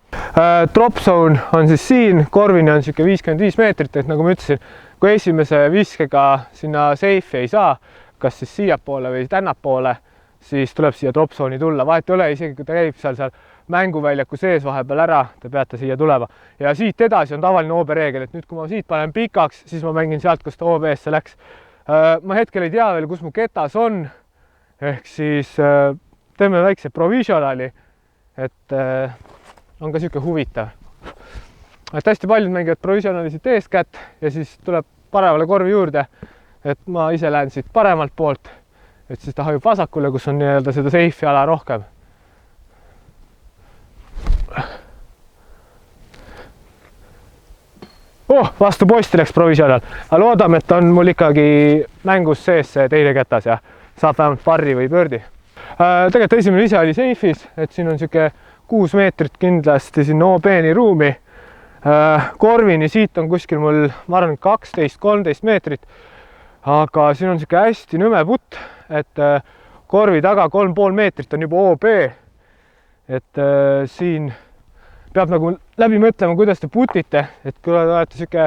Drop zone on siis siin, korvini on siuke 55 meetrit, et nagu ma ütlesin, kui esimese viskega sinna safe'i ei saa, kas siis siiapoole või tännapoole, siis tuleb siia drop zone'i tulla. Vahet ei ole, isegi kui ta käib seal mänguväljaku sees vahepeal ära, te peate siia tulema. Ja siit edasi on tavaline OB reegel, et nüüd kui ma siit panen pikaks, siis ma mängin sealt, kus ta OB-sse läks. Ma hetkel ei tea veel, kus mu ketas on, ehk siis teeme väikse provisionali, et on ka siuke huvitav. Et hästi paljud mängivad provisionali siit eeskätt ja siis tuleb paremale korvi juurde, et ma ise lähen siit paremalt poolt, et siis ta hajub vasakule, kus on nii-öelda seda safe'i ala rohkem. vastu posti läks provisional, aga loodame, et on mul ikkagi mängus sees see teine ketas ja saab vähemalt parri või pöördi. Tegelikult esimene ise oli seifis, et siin on siuke 6 meetrit kindlasti siin OB-ni ruumi. Korvini siit on kuskil mul, ma arvan, 12-13 meetrit, aga siin on siuke hästi nõme putt, et korvi taga 3,5 meetrit on juba OB. Et siin peab nagu läbi mõtlema, kuidas te putite, et kui olete siuke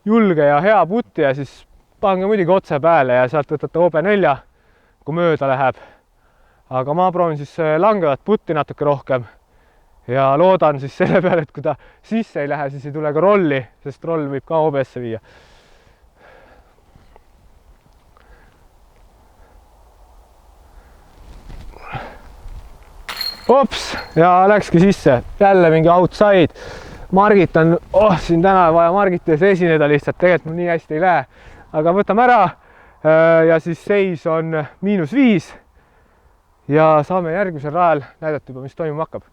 julge ja hea puttija, siis pange muidugi otse peale ja sealt võtate OB4, kui mööda läheb. Aga ma proovin siis langevat putti natuke rohkem ja loodan siis selle peale, et kui ta sisse ei lähe, siis ei tule ka rolli, sest roll võib ka OB-sse viia. Ops, ja läkski sisse, jälle mingi outside. Margit on, siin täna vaja Margiti ees esineda lihtsalt, tegelikult mul nii hästi ei lähe, aga võtame ära ja siis seis on -5 ja saame järgmisel rajal näidata juba, mis toimuma hakkab.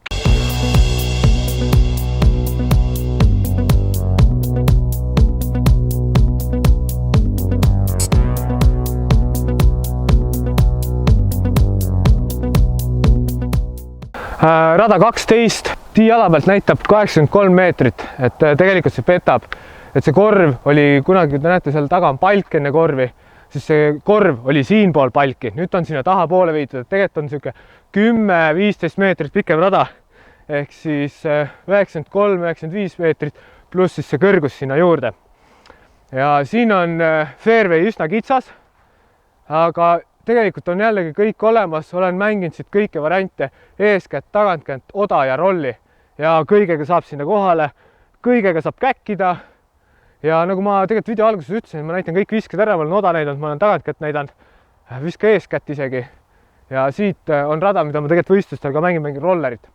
Rada 12, tiiala pealt näitab 83 meetrit, et tegelikult see petab, et see korv oli kunagi, te näete, seal taga on palk enne korvi, siis see korv oli siinpool palki, nüüd on sinna taha poole viidud, et tegelikult on siuke 10-15 meetrit pikem rada, ehk siis 93-95 meetrit pluss siis see kõrgus sinna juurde. Ja siin on fairway üsna kitsas, aga tegelikult on jällegi kõik olemas, olen mänginud siit kõiki variante, eeskätt, tagantkätt, oda ja rolli ja kõigega saab sinna kohale, kõigega saab käkkida ja nagu ma tegelikult video alguses ütlesin, ma näitan kõik visked ära, ma olen oda näidanud, ma olen tagantkätt näidanud, viska eeskätt isegi ja siit on rada, mida ma tegelikult võistlustel ka mängin rollerit.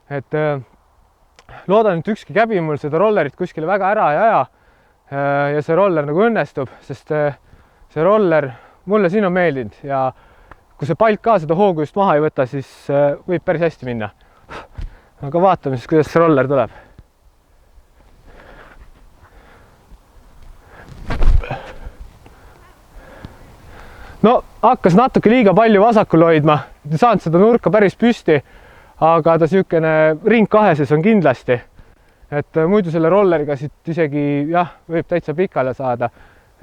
Et loodan, et ükski käbi mul seda rollerit kuskile väga ära ei aja ja see roller nagu õnnestub, sest see roller mulle siin on meeldinud ja kui see palk ka seda hoogu just maha ei võta, siis võib päris hästi minna. Aga vaatame siis, kuidas see roller tuleb. No hakkas natuke liiga palju vasakul hoidma, ei saanud seda nurka päris püsti, aga ta siukene ring 2 sees on kindlasti. Et muidu selle rolleriga siit isegi jah, võib täitsa pikale saada.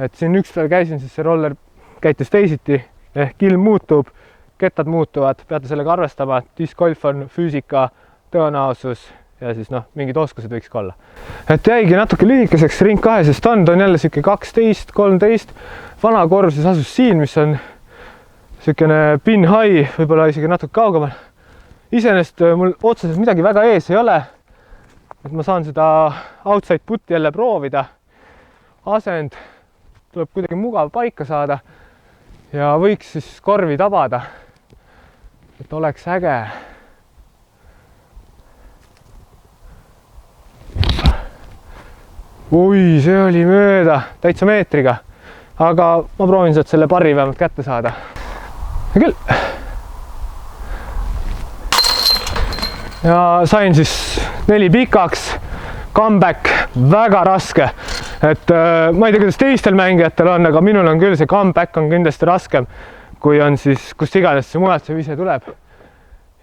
Et siin üks päev käisin, siis see roller käitus teisiti, ehk ilm muutub, kettad muutuvad, peate sellega arvestama, discgolf on füüsika, tõenäosus ja siis mingid oskused võiks ka olla. Et jäigi natuke lühikeseks ring 2 sest on, ta on jälle siuke 12-13, vana korv siis asus siin, mis on siukene pin high, võib-olla isegi natuke kaugemal. Iseenesest mul otseselt midagi väga ees ei ole, et ma saan seda outside putti jälle proovida, asend tuleb kuidagi mugav paika saada ja võiks siis korvi tabada, et oleks äge. Ui, see oli mööda, täitsa meetriga, aga ma proovin sealt selle parri vähemalt kätte saada. Ja küll. Ja sain siis 4 pikaks, comeback, väga raske. Et ma ei tea, kuidas teistel mängijatel on, aga minul on küll see comeback on kindlasti raskem, kui on siis, kust iganes see mujalt see vise tuleb.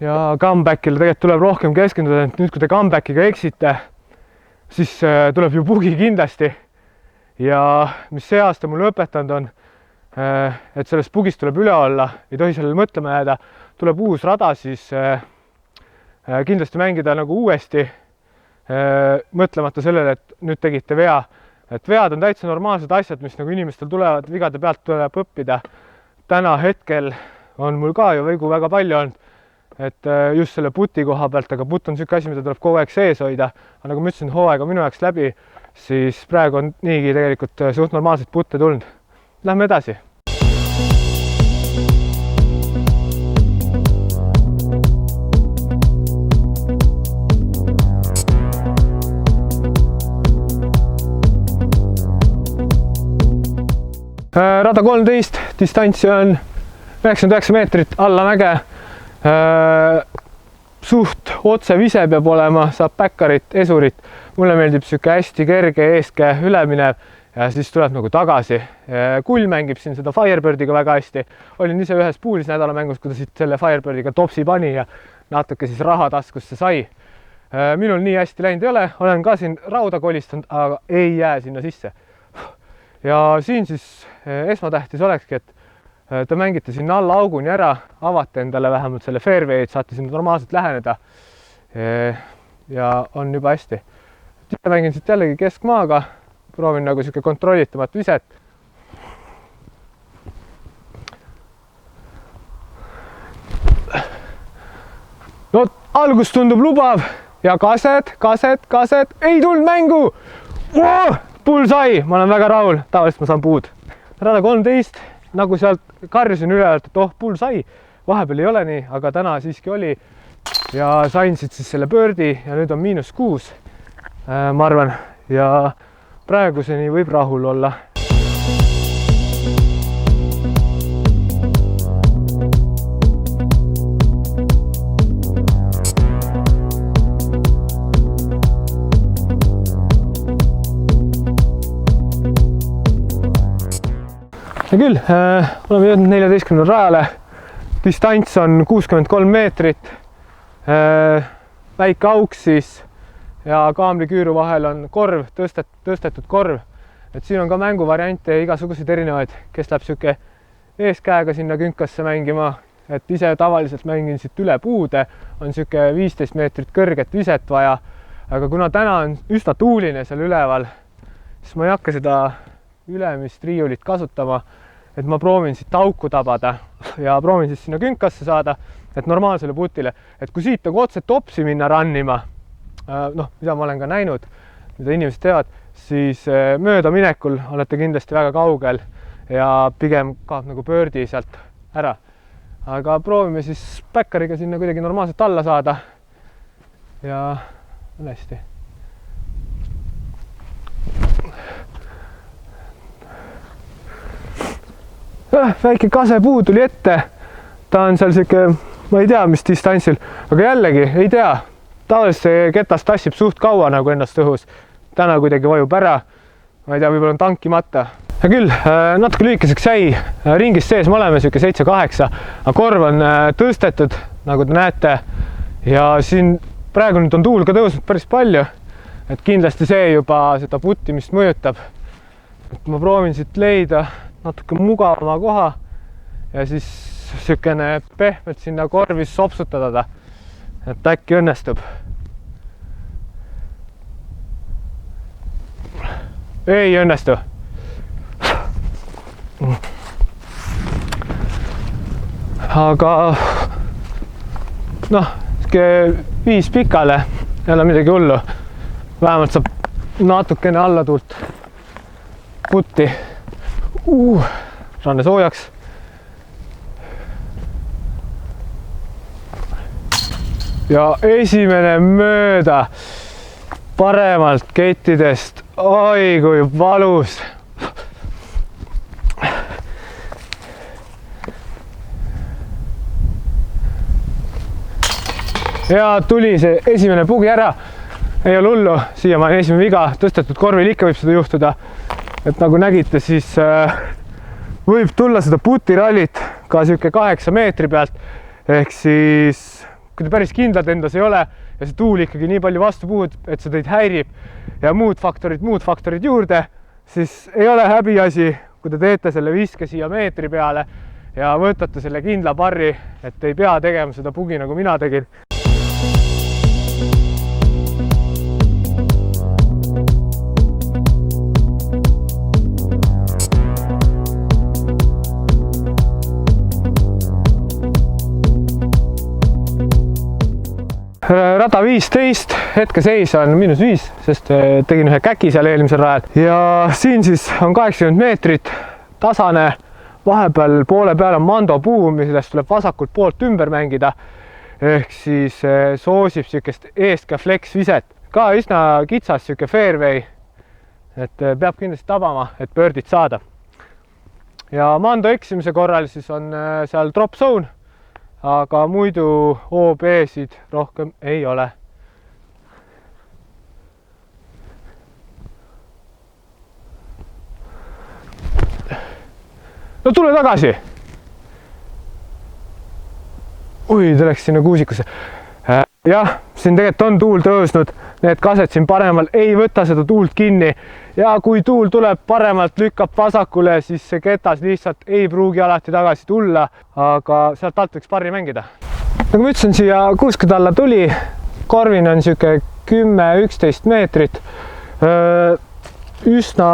Ja comebackile tegelikult tuleb rohkem keskenduda, et nüüd, kui te comebackiga eksite, siis tuleb ju bugi kindlasti. Ja mis see aasta mul õpetanud on, et sellest bugist tuleb üle olla, ei tohi sellele mõtlema jääda, tuleb uus rada, siis kindlasti mängida nagu uuesti, mõtlemata sellele, et nüüd tegite vea. Et vead on täitsa normaalsed asjad, mis nagu inimestel tulevad, vigade pealt tuleb õppida. Täna hetkel on mul ka ju vigu väga palju olnud, et just selle puti koha pealt, aga putt on siuke asi, mida tuleb kogu aeg sees hoida. Aga nagu ma ütlesin, hooaega minu jaoks läbi, siis praegu on niigi tegelikult suht normaalseid putte tulnud. Lähme edasi. Rada 13, distantsi on 99 meetrit alla mäge. suht otse vise peab olema, saab backerit, esurit. Mulle meeldib siuke hästi kerge eeskäe üleminev ja siis tuleb nagu tagasi. Kull mängib siin seda Firebirdiga väga hästi. Olin ise ühes puulis nädalamängus, kui ta siit selle Firebirdiga topsi pani ja natuke siis raha taskusse sai. Minul nii hästi läinud ei ole, olen ka siin rauda kolistanud, aga ei jää sinna sisse. Ja siin siis esmatähtis olekski, et te mängite sinna alla auguni ära, avate endale vähemalt selle fairway, et saate sinna normaalselt läheneda. Ja on juba hästi. Mängin siit jällegi keskmaaga, proovin nagu siuke kontrollitamat viset. No algus tundub lubav ja kaset, ei tulnud mängu. Pull sai, ma olen väga rahul, tavaliselt ma saan puud. Rada 13, nagu sealt karjusin ülevalt, et pull sai, vahepeal ei ole nii, aga täna siiski oli. Ja sain siit siis selle birdi ja nüüd on -6, ma arvan, ja praeguseni võib rahul olla. Ja küll, oleme jõudnud 14. rajale. Distants on 63 meetrit. Väike auk siis ja kaamriküüru vahel on korv, tõstetud korv. Et siin on ka mänguvariante ja igasuguseid erinevaid, kes läheb siuke eeskäega sinna künkasse mängima. Et ise tavaliselt mängin siit üle puude, on siuke 15 meetrit kõrget viset vaja. Aga kuna täna on üsna tuuline seal üleval, siis ma ei hakka seda ülemist riiulit kasutama, et ma proovin siit auku tabada ja proovin siis sinna künkasse saada, et normaalsele putile, et kui siit nagu otse topsi minna rannima, mida ma olen ka näinud, mida inimesed teevad, siis mööda minekul olete kindlasti väga kaugel ja pigem kaob nagu birdi sealt ära. Aga proovime siis backeriga sinna kuidagi normaalselt alla saada ja on hästi. Väike kasepuu tuli ette, ta on seal siuke, ma ei tea, mis distantsil, aga jällegi ei tea, tavaliselt see ketas tassib suht kaua nagu ennast õhus, täna kuidagi vajub ära, ma ei tea, võib-olla on tankimata. Ja küll, natuke lühikeseks jäi, ringis sees me oleme siuke 7-8, aga korv on tõstetud, nagu te näete, ja siin praegu nüüd on tuul ka tõusnud päris palju, et kindlasti see juba seda puttimist mõjutab. Et ma proovin siit leida natuke mugavama koha ja siis siukene pehmelt sinna korvis sopsutada, et äkki õnnestub. Ei õnnestu. Aga siuke 5 pikale ei ole midagi hullu. Vähemalt saab natukene alla tuult putti. Ranne soojaks. Ja esimene mööda paremalt kettidest. Oi, kui valus. Ja tuli see esimene pugi ära. Ei ole hullu, siiamaani esimene viga, tõstetud korvil ikka võib seda juhtuda. Et nagu nägite, siis võib tulla seda putirallit ka siuke 8 meetri pealt. Ehk siis, kui te päris kindlad endas ei ole ja see tuul ikkagi nii palju vastu puhud, et see teid häirib ja muud faktorid juurde, siis ei ole häbiasi, kui te teete selle viske siia meetri peale ja võtate selle kindla parri, et ei pea tegema seda pugi, nagu mina tegin. Rada 15, hetkeseis on -5, sest tegin ühe käki seal eelmisel rajal ja siin siis on 80 meetrit tasane, vahepeal poole peal on Mando puu, millest tuleb vasakult poolt ümber mängida, ehk siis soosib siukest eestka flex viset, ka üsna kitsas siuke fairway, et peab kindlasti tabama, et birdit saada. Ja Mando eksimise korral siis on seal drop zone, aga muidu OB-sid rohkem ei ole. No tule tagasi. Ui, ta läks sinna kuusikusse. Jah, siin tegelikult on tuul tõusnud, need kaset siin paremal ei võta seda tuult kinni ja kui tuul tuleb paremalt, lükkab vasakule, siis see ketas lihtsalt ei pruugi alati tagasi tulla, aga sealt alt võiks parri mängida. Nagu ma ütlesin, siia kuuskade alla tuli, korvin on siuke 10-11 meetrit, üsna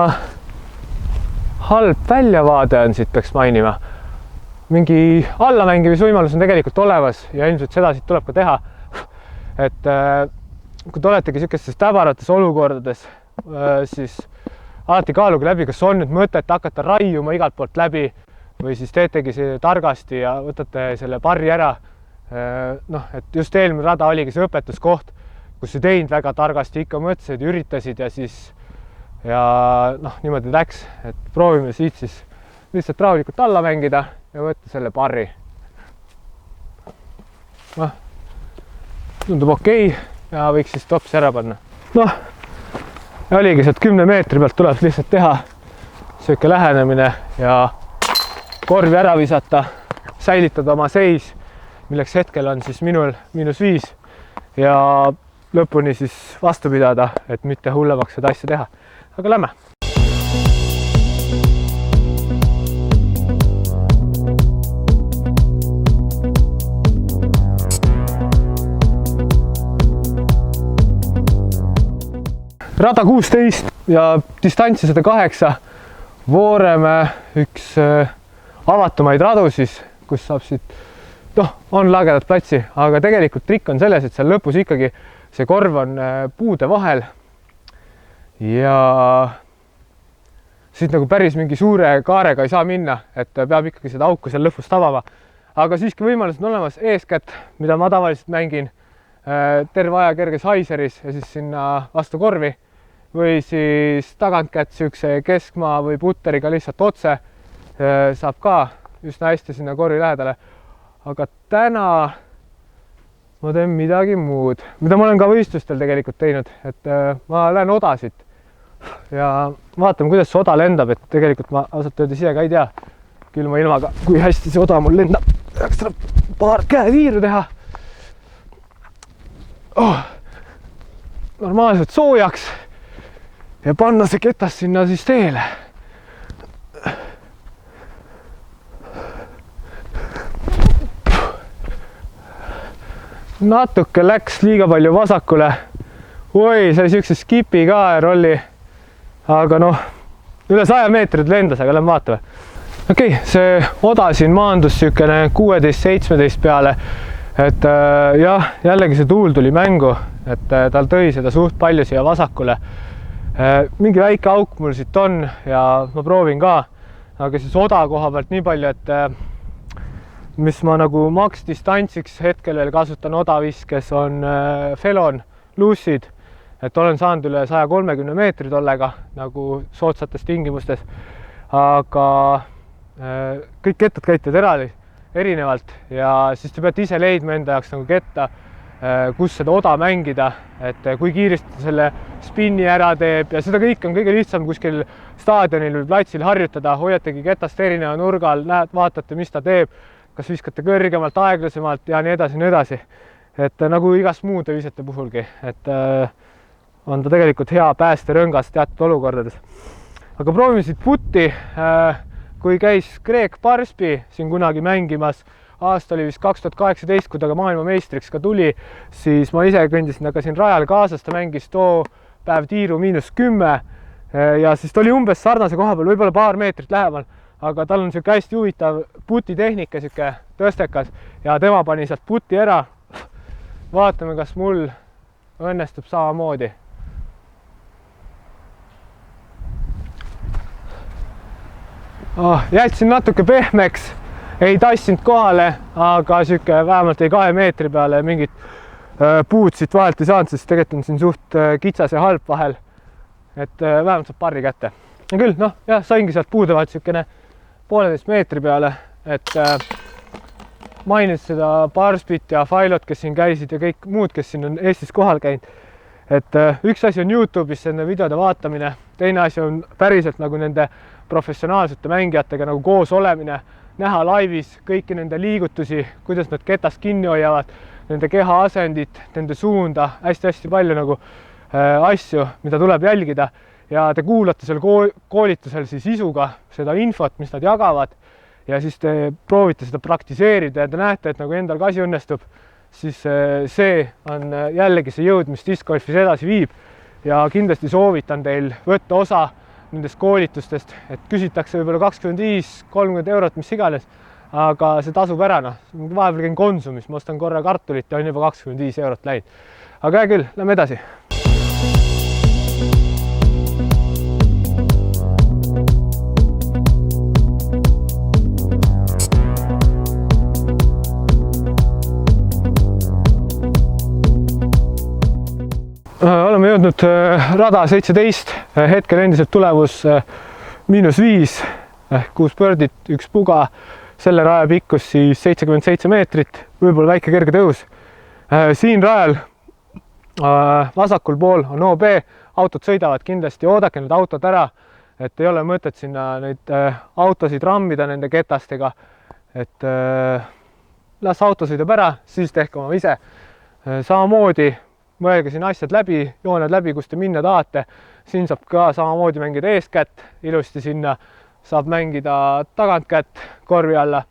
halb väljavaade on siit, peaks mainima. Mingi allamängimisvõimalus on tegelikult olemas ja ilmselt seda siit tuleb ka teha. Et kui te oletegi siukestes täbarates olukordades, siis alati kaaluge läbi, kas on nüüd mõtet hakata raiuma igalt poolt läbi või siis teetegi see targasti ja võtate selle parri ära. Noh, et just eelmine rada oligi see õpetuskoht, kus ei teinud väga targasti, ikka mõtlesid, üritasid ja siis niimoodi läks, et proovime siit siis lihtsalt rahulikult alla mängida ja võtta selle parri. Tundub okei ja võiks siis topsi ära panna. Noh, oligi sealt 10 meetri pealt tuleb lihtsalt teha sööke lähenemine ja korvi ära visata, säilitada oma seis, milleks hetkel on siis minul -5 ja lõpuni siis vastu pidada, et mitte hullemaks seda asja teha. Aga lähme! Rada 16 ja distantsi 108, Vooremäe üks avatumaid radu siis, kus saab siit, on lagedat platsi, aga tegelikult trikk on selles, et seal lõpus ikkagi see korv on puude vahel ja siit nagu päris mingi suure kaarega ei saa minna, et peab ikkagi seda auku seal lõpus tabama. Aga siiski võimalused on olemas, eeskätt, mida ma tavaliselt mängin terve aja kerges haiseris ja siis sinna vastu korvi või siis tagantkätt siukse keskmaa või putteriga lihtsalt otse saab ka üsna hästi sinna korvi lähedale. Aga täna ma teen midagi muud, mida ma olen ka võistlustel tegelikult teinud, et ma lähen odasid ja vaatame, kuidas see oda lendab, et tegelikult ma ausalt öeldes ise ka ei tea külma ilmaga, kui hästi see oda mul lendab. Tuleb paar käeviiru teha. Normaalselt soojaks ja panna see ketas sinna siis teele. Natuke läks liiga palju vasakule. Oi, sai siukse skipi ka rolli. Aga üle 100 meetrit lendas, aga lähme vaatame. Okei, see oda siin maandus siukene 16-17 peale. Et jah, jällegi see tuul tuli mängu, et tal tõi seda suht palju siia vasakule. Mingi väike auk mul siit on ja ma proovin ka, aga siis oda koha pealt nii palju, et mis ma nagu maks distantsiks hetkel veel kasutan odaviskes on Felon Lucid, et olen saanud üle 130 meetri tollega nagu soodsates tingimustes, aga kõik kettad käituvad erinevalt ja siis te peate ise leidma enda jaoks nagu ketta, kus seda oda mängida, et kui kiiresti selle spinni ära teeb ja seda kõik on kõige lihtsam kuskil staadionil või platsil harjutada, hoiategi ketast erineva nurgal, vaatate, mis ta teeb, kas viskate kõrgemalt, aeglasemalt ja nii edasi. Et nagu igast muude visete puhulgi, et on ta tegelikult hea päästerõngas teatud olukordades. Aga proovime siit putti, kui käis Greg Parsby siin kunagi mängimas, aasta oli vist 2018, kui ta ka maailmameistriks ka tuli, siis ma ise kõndisin aga siin rajal kaasas, ta mängis too päev tiiru -10 ja siis ta oli umbes sarnase koha peal, võib-olla paar meetrit lähemal, aga tal on siuke hästi huvitav putitehnika, siuke tõstekas ja tema pani sealt puti ära. Vaatame, kas mul õnnestub samamoodi. Jätsin natuke pehmeks, ei tassinud kohale, aga siuke vähemalt ei 2 meetri peale mingit puud siit vahelt ei saanud, sest tegelikult on siin suht kitsas ja halb vahel. Et vähemalt saab parri kätte. Ja küll, jah, saingi sealt puude vahelt siukene 1,5 meetri peale, et maininud seda Barspit ja Filot, kes siin käisid ja kõik muud, kes siin on Eestis kohal käinud. Et üks asi on YouTube'is nende videode vaatamine, teine asi on päriselt nagu nende professionaalsete mängijatega nagu koos olemine, näha laivis kõiki nende liigutusi, kuidas nad ketast kinni hoiavad, nende keha asendit, nende suunda, hästi-hästi palju nagu asju, mida tuleb jälgida ja te kuulate seal koolitusel siis isuga seda infot, mis nad jagavad ja siis te proovite seda praktiseerida ja te näete, et nagu endal ka asi õnnestub, siis see on jällegi see jõud, mis discgolfis edasi viib ja kindlasti soovitan teil võtta osa nendest koolitustest, et küsitakse võib-olla 25-30 eurot, mis iganes, aga see tasub ära, noh. Vahepeal käin Konsumis, ma ostan korra kartulit ja on juba 25 eurot läinud. Aga hea küll, lähme edasi. Oleme jõudnud rada 17, hetkel endiselt tulevus -5 ehk 6 birdit, 1 puga, selle raja pikkus siis 77 meetrit, võib-olla väike kerge tõus. Siin rajal vasakul pool on OB, autod sõidavad kindlasti, oodake need autod ära, et ei ole mõtet sinna neid autosid rammida nende ketastega, et las auto sõidab ära, siis tehke oma ise. Samamoodi mõelge siin asjad läbi, jooned läbi, kus te minna tahate. Siin saab ka samamoodi mängida eeskätt, ilusti sinna saab mängida tagantkätt korvi alla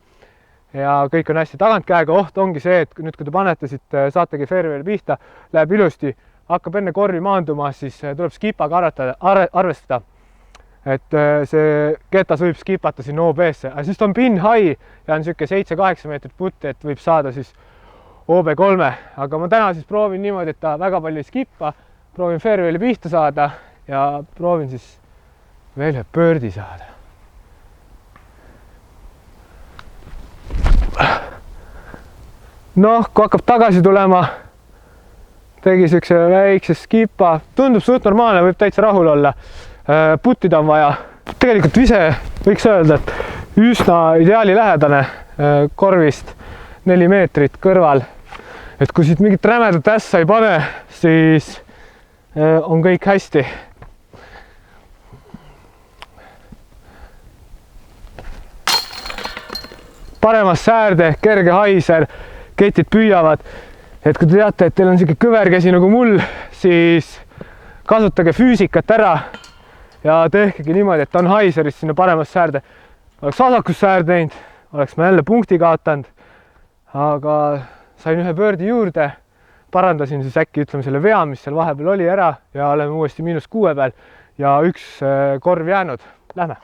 ja kõik on hästi tagantkäega. Oht ongi see, et nüüd kui te panete siit, saategi fairway'le pihta, läheb ilusti, hakkab enne korvi maanduma, siis tuleb skipaga arvestada. Et see ketas võib skipata siin OB-sse, aga siis on pin high ja on niisugune 7-8 meetrit putti, et võib saada siis OB3, aga ma täna siis proovin niimoodi, et ta väga palju ei skippa, proovin fairway'le pihta saada ja proovin siis veel ühe birdi saada. Noh, kui hakkab tagasi tulema, tegi siukse väikse skipa, tundub suht normaalne, võib täitsa rahul olla. Puttida on vaja. Tegelikult vise võiks öelda, et üsna ideaali lähedane korvist 4 meetrit kõrval. Et kui siit mingit rämedat ässa ei pane, siis on kõik hästi. Paremas säärde, kerge haiser, ketid püüavad. Et kui te teate, et teil on selline kõverkäsi nagu mul, siis kasutage füüsikat ära ja tehkegi niimoodi, et on haiserist sinna paremas säärde. Oleks vasakus säärde teinud, oleks ma jälle punkti kaotanud, aga sain ühe birdi juurde, parandasin siis äkki ütleme selle vea, mis seal vahepeal oli ära ja oleme uuesti -6 peal ja 1 korv jäänud. Lähme!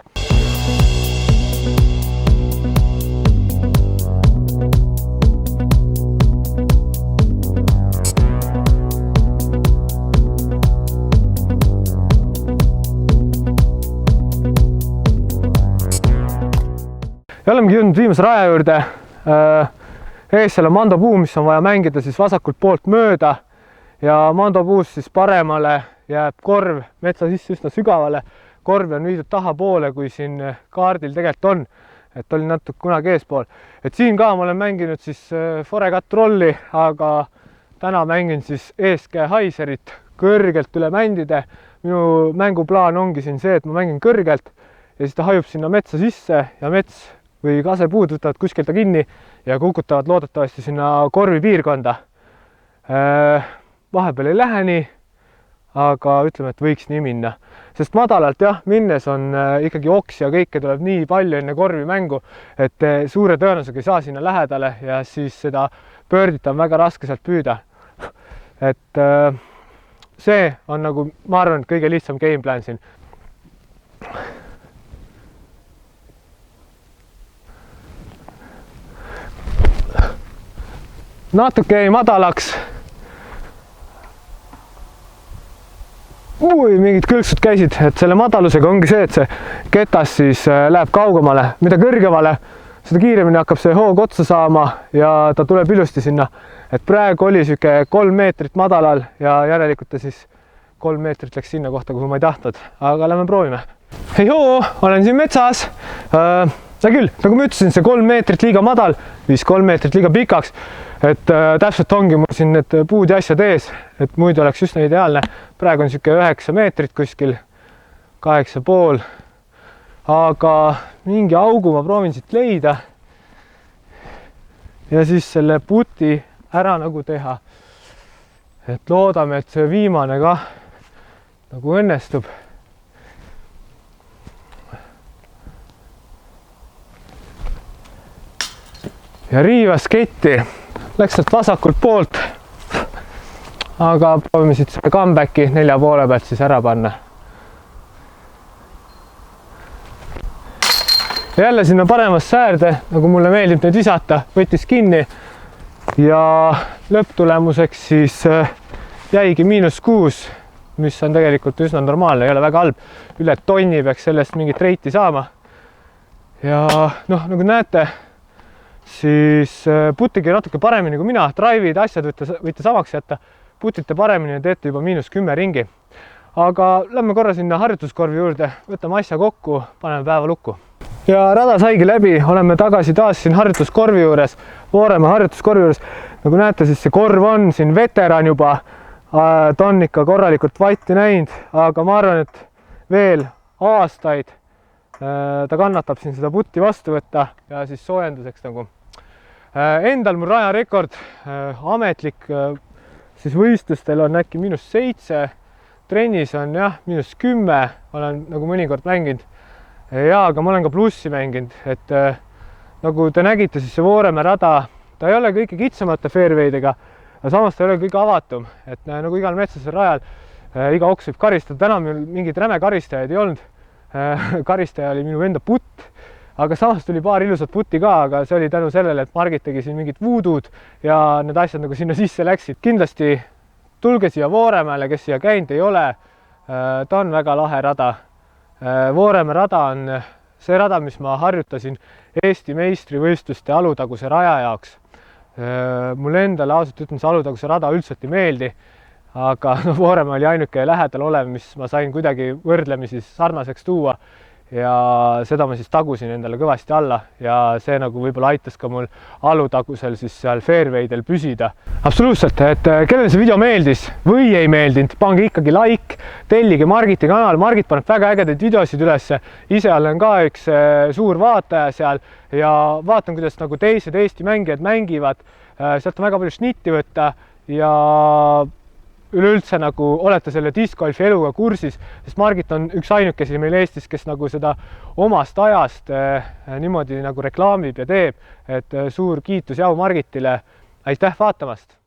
Ja olemegi jõudnud viimase raja juurde. Ees seal on mandopuu, mis on vaja mängida siis vasakult poolt mööda ja mandopuust siis paremale jääb korv metsa sisse üsna sügavale. Korv on viidud tahapoole, kui siin kaardil tegelikult on, et oli natuke kunagi eespool. Et siin ka ma olen mänginud siis forecut rolli, aga täna mängin siis eeskäe haiserit kõrgelt üle mändide. Minu mänguplaan ongi siin see, et ma mängin kõrgelt ja siis ta hajub sinna metsa sisse ja mets või kasepuud võtavad kuskilt ta kinni ja kukutavad loodetavasti sinna korvi piirkonda. Vahepeal ei lähe nii, aga ütleme, et võiks nii minna. Sest madalalt jah, minnes on ikkagi oks ja kõike tuleb nii palju enne korvi mängu, et suure tõenäosusega ei saa sinna lähedale ja siis seda birdit on väga raske sealt püüda. Et see on nagu, ma arvan, et kõige lihtsam gameplan siin. Natuke jäi madalaks. Mingid kõlksud käisid, et selle madalusega ongi see, et see ketas siis läheb kaugemale. Mida kõrgemale, seda kiiremini hakkab see hoog otsa saama ja ta tuleb ilusti sinna. Et praegu oli siuke 3 meetrit madalal ja järelikult ta siis 3 meetrit läks sinna kohta, kuhu ma ei tahtnud. Aga lähme proovime. Hei hoo, olen siin metsas. hea küll, nagu ma ütlesin, see 3 meetrit liiga madal, viis 3 meetrit liiga pikaks, et täpselt ongi mul siin need puud ja asjad ees, et muidu oleks üsna ideaalne. Praegu on niisugune 9 meetrit kuskil, 8,5, aga mingi augu ma proovin siit leida ja siis selle puti ära nagu teha. Et loodame, et see viimane ka nagu õnnestub. Ja riivas ketti läks sealt vasakult poolt, aga proovime siit selle comebacki 4 poole pealt siis ära panna. Jälle sinna paremasse säärde, nagu mulle meeldib neid visata, võttis kinni ja lõpptulemuseks siis jäigi -6, mis on tegelikult üsna normaalne, ei ole väga halb. Üle tonni peaks sellest mingit reiti saama. Ja noh, nagu näete, siis putigi natuke paremini kui mina, drive'id, asjad võite samaks jätta, putite paremini ja teete juba -10 ringi. Aga lähme korra sinna harjutuskorvi juurde, võtame asja kokku, paneme päeva lukku. Ja rada saigi läbi, oleme tagasi taas siin harjutuskorvi juures, Vooremaa harjutuskorvi juures. Nagu näete, siis see korv on siin veteran juba, ta on ikka korralikult vatti näinud, aga ma arvan, et veel aastaid ta kannatab siin seda putti vastu võtta ja siis soojenduseks nagu. Endal mul rajarekord ametlik siis võistlustel on äkki -7, trennis on jah, -10, olen nagu mõnikord mänginud. Ja, aga ma olen ka plussi mänginud, et nagu te nägite, siis see Vooremaa rada, ta ei ole kõige kitsamate fairwaydega, samas ta ei ole kõige avatum, et nagu igal metsasel rajal iga oks võib karistada. Täna meil mingid räme karistajaid ei olnud. Karistaja oli minu enda putt, aga samas tuli paar ilusat putti ka, aga see oli tänu sellele, et Margit tegi siin mingid voodoo'd ja need asjad nagu sinna sisse läksid. Kindlasti tulge siia Vooremaale, kes siia käinud ei ole. Ta on väga lahe rada. Vooremaa rada on see rada, mis ma harjutasin Eesti meistrivõistluste Alutaguse raja jaoks. Mulle endale ausalt ütlen, see Alutaguse rada üldiselt ei meeldi, aga Vooremaa oli ainuke lähedal olev, mis ma sain kuidagi võrdlemisi sarnaseks tuua ja seda ma siis tagusin endale kõvasti alla ja see nagu võib-olla aitas ka mul Alutagusel siis seal fairwaydel püsida. Absoluutselt, et kellele see video meeldis või ei meeldinud, pange ikkagi like, tellige Margiti kanal, Margit paneb väga ägedaid videosid ülesse, ise olen ka üks suur vaataja seal ja vaatan, kuidas nagu teised Eesti mängijad mängivad, sealt on väga palju šnitti võtta ja üleüldse nagu olete selle discgolfi eluga kursis, sest Margit on üks ainukesi meil Eestis, kes nagu seda omast ajast niimoodi nagu reklaamib ja teeb, et suur kiitus jau Margitile, aitäh vaatamast!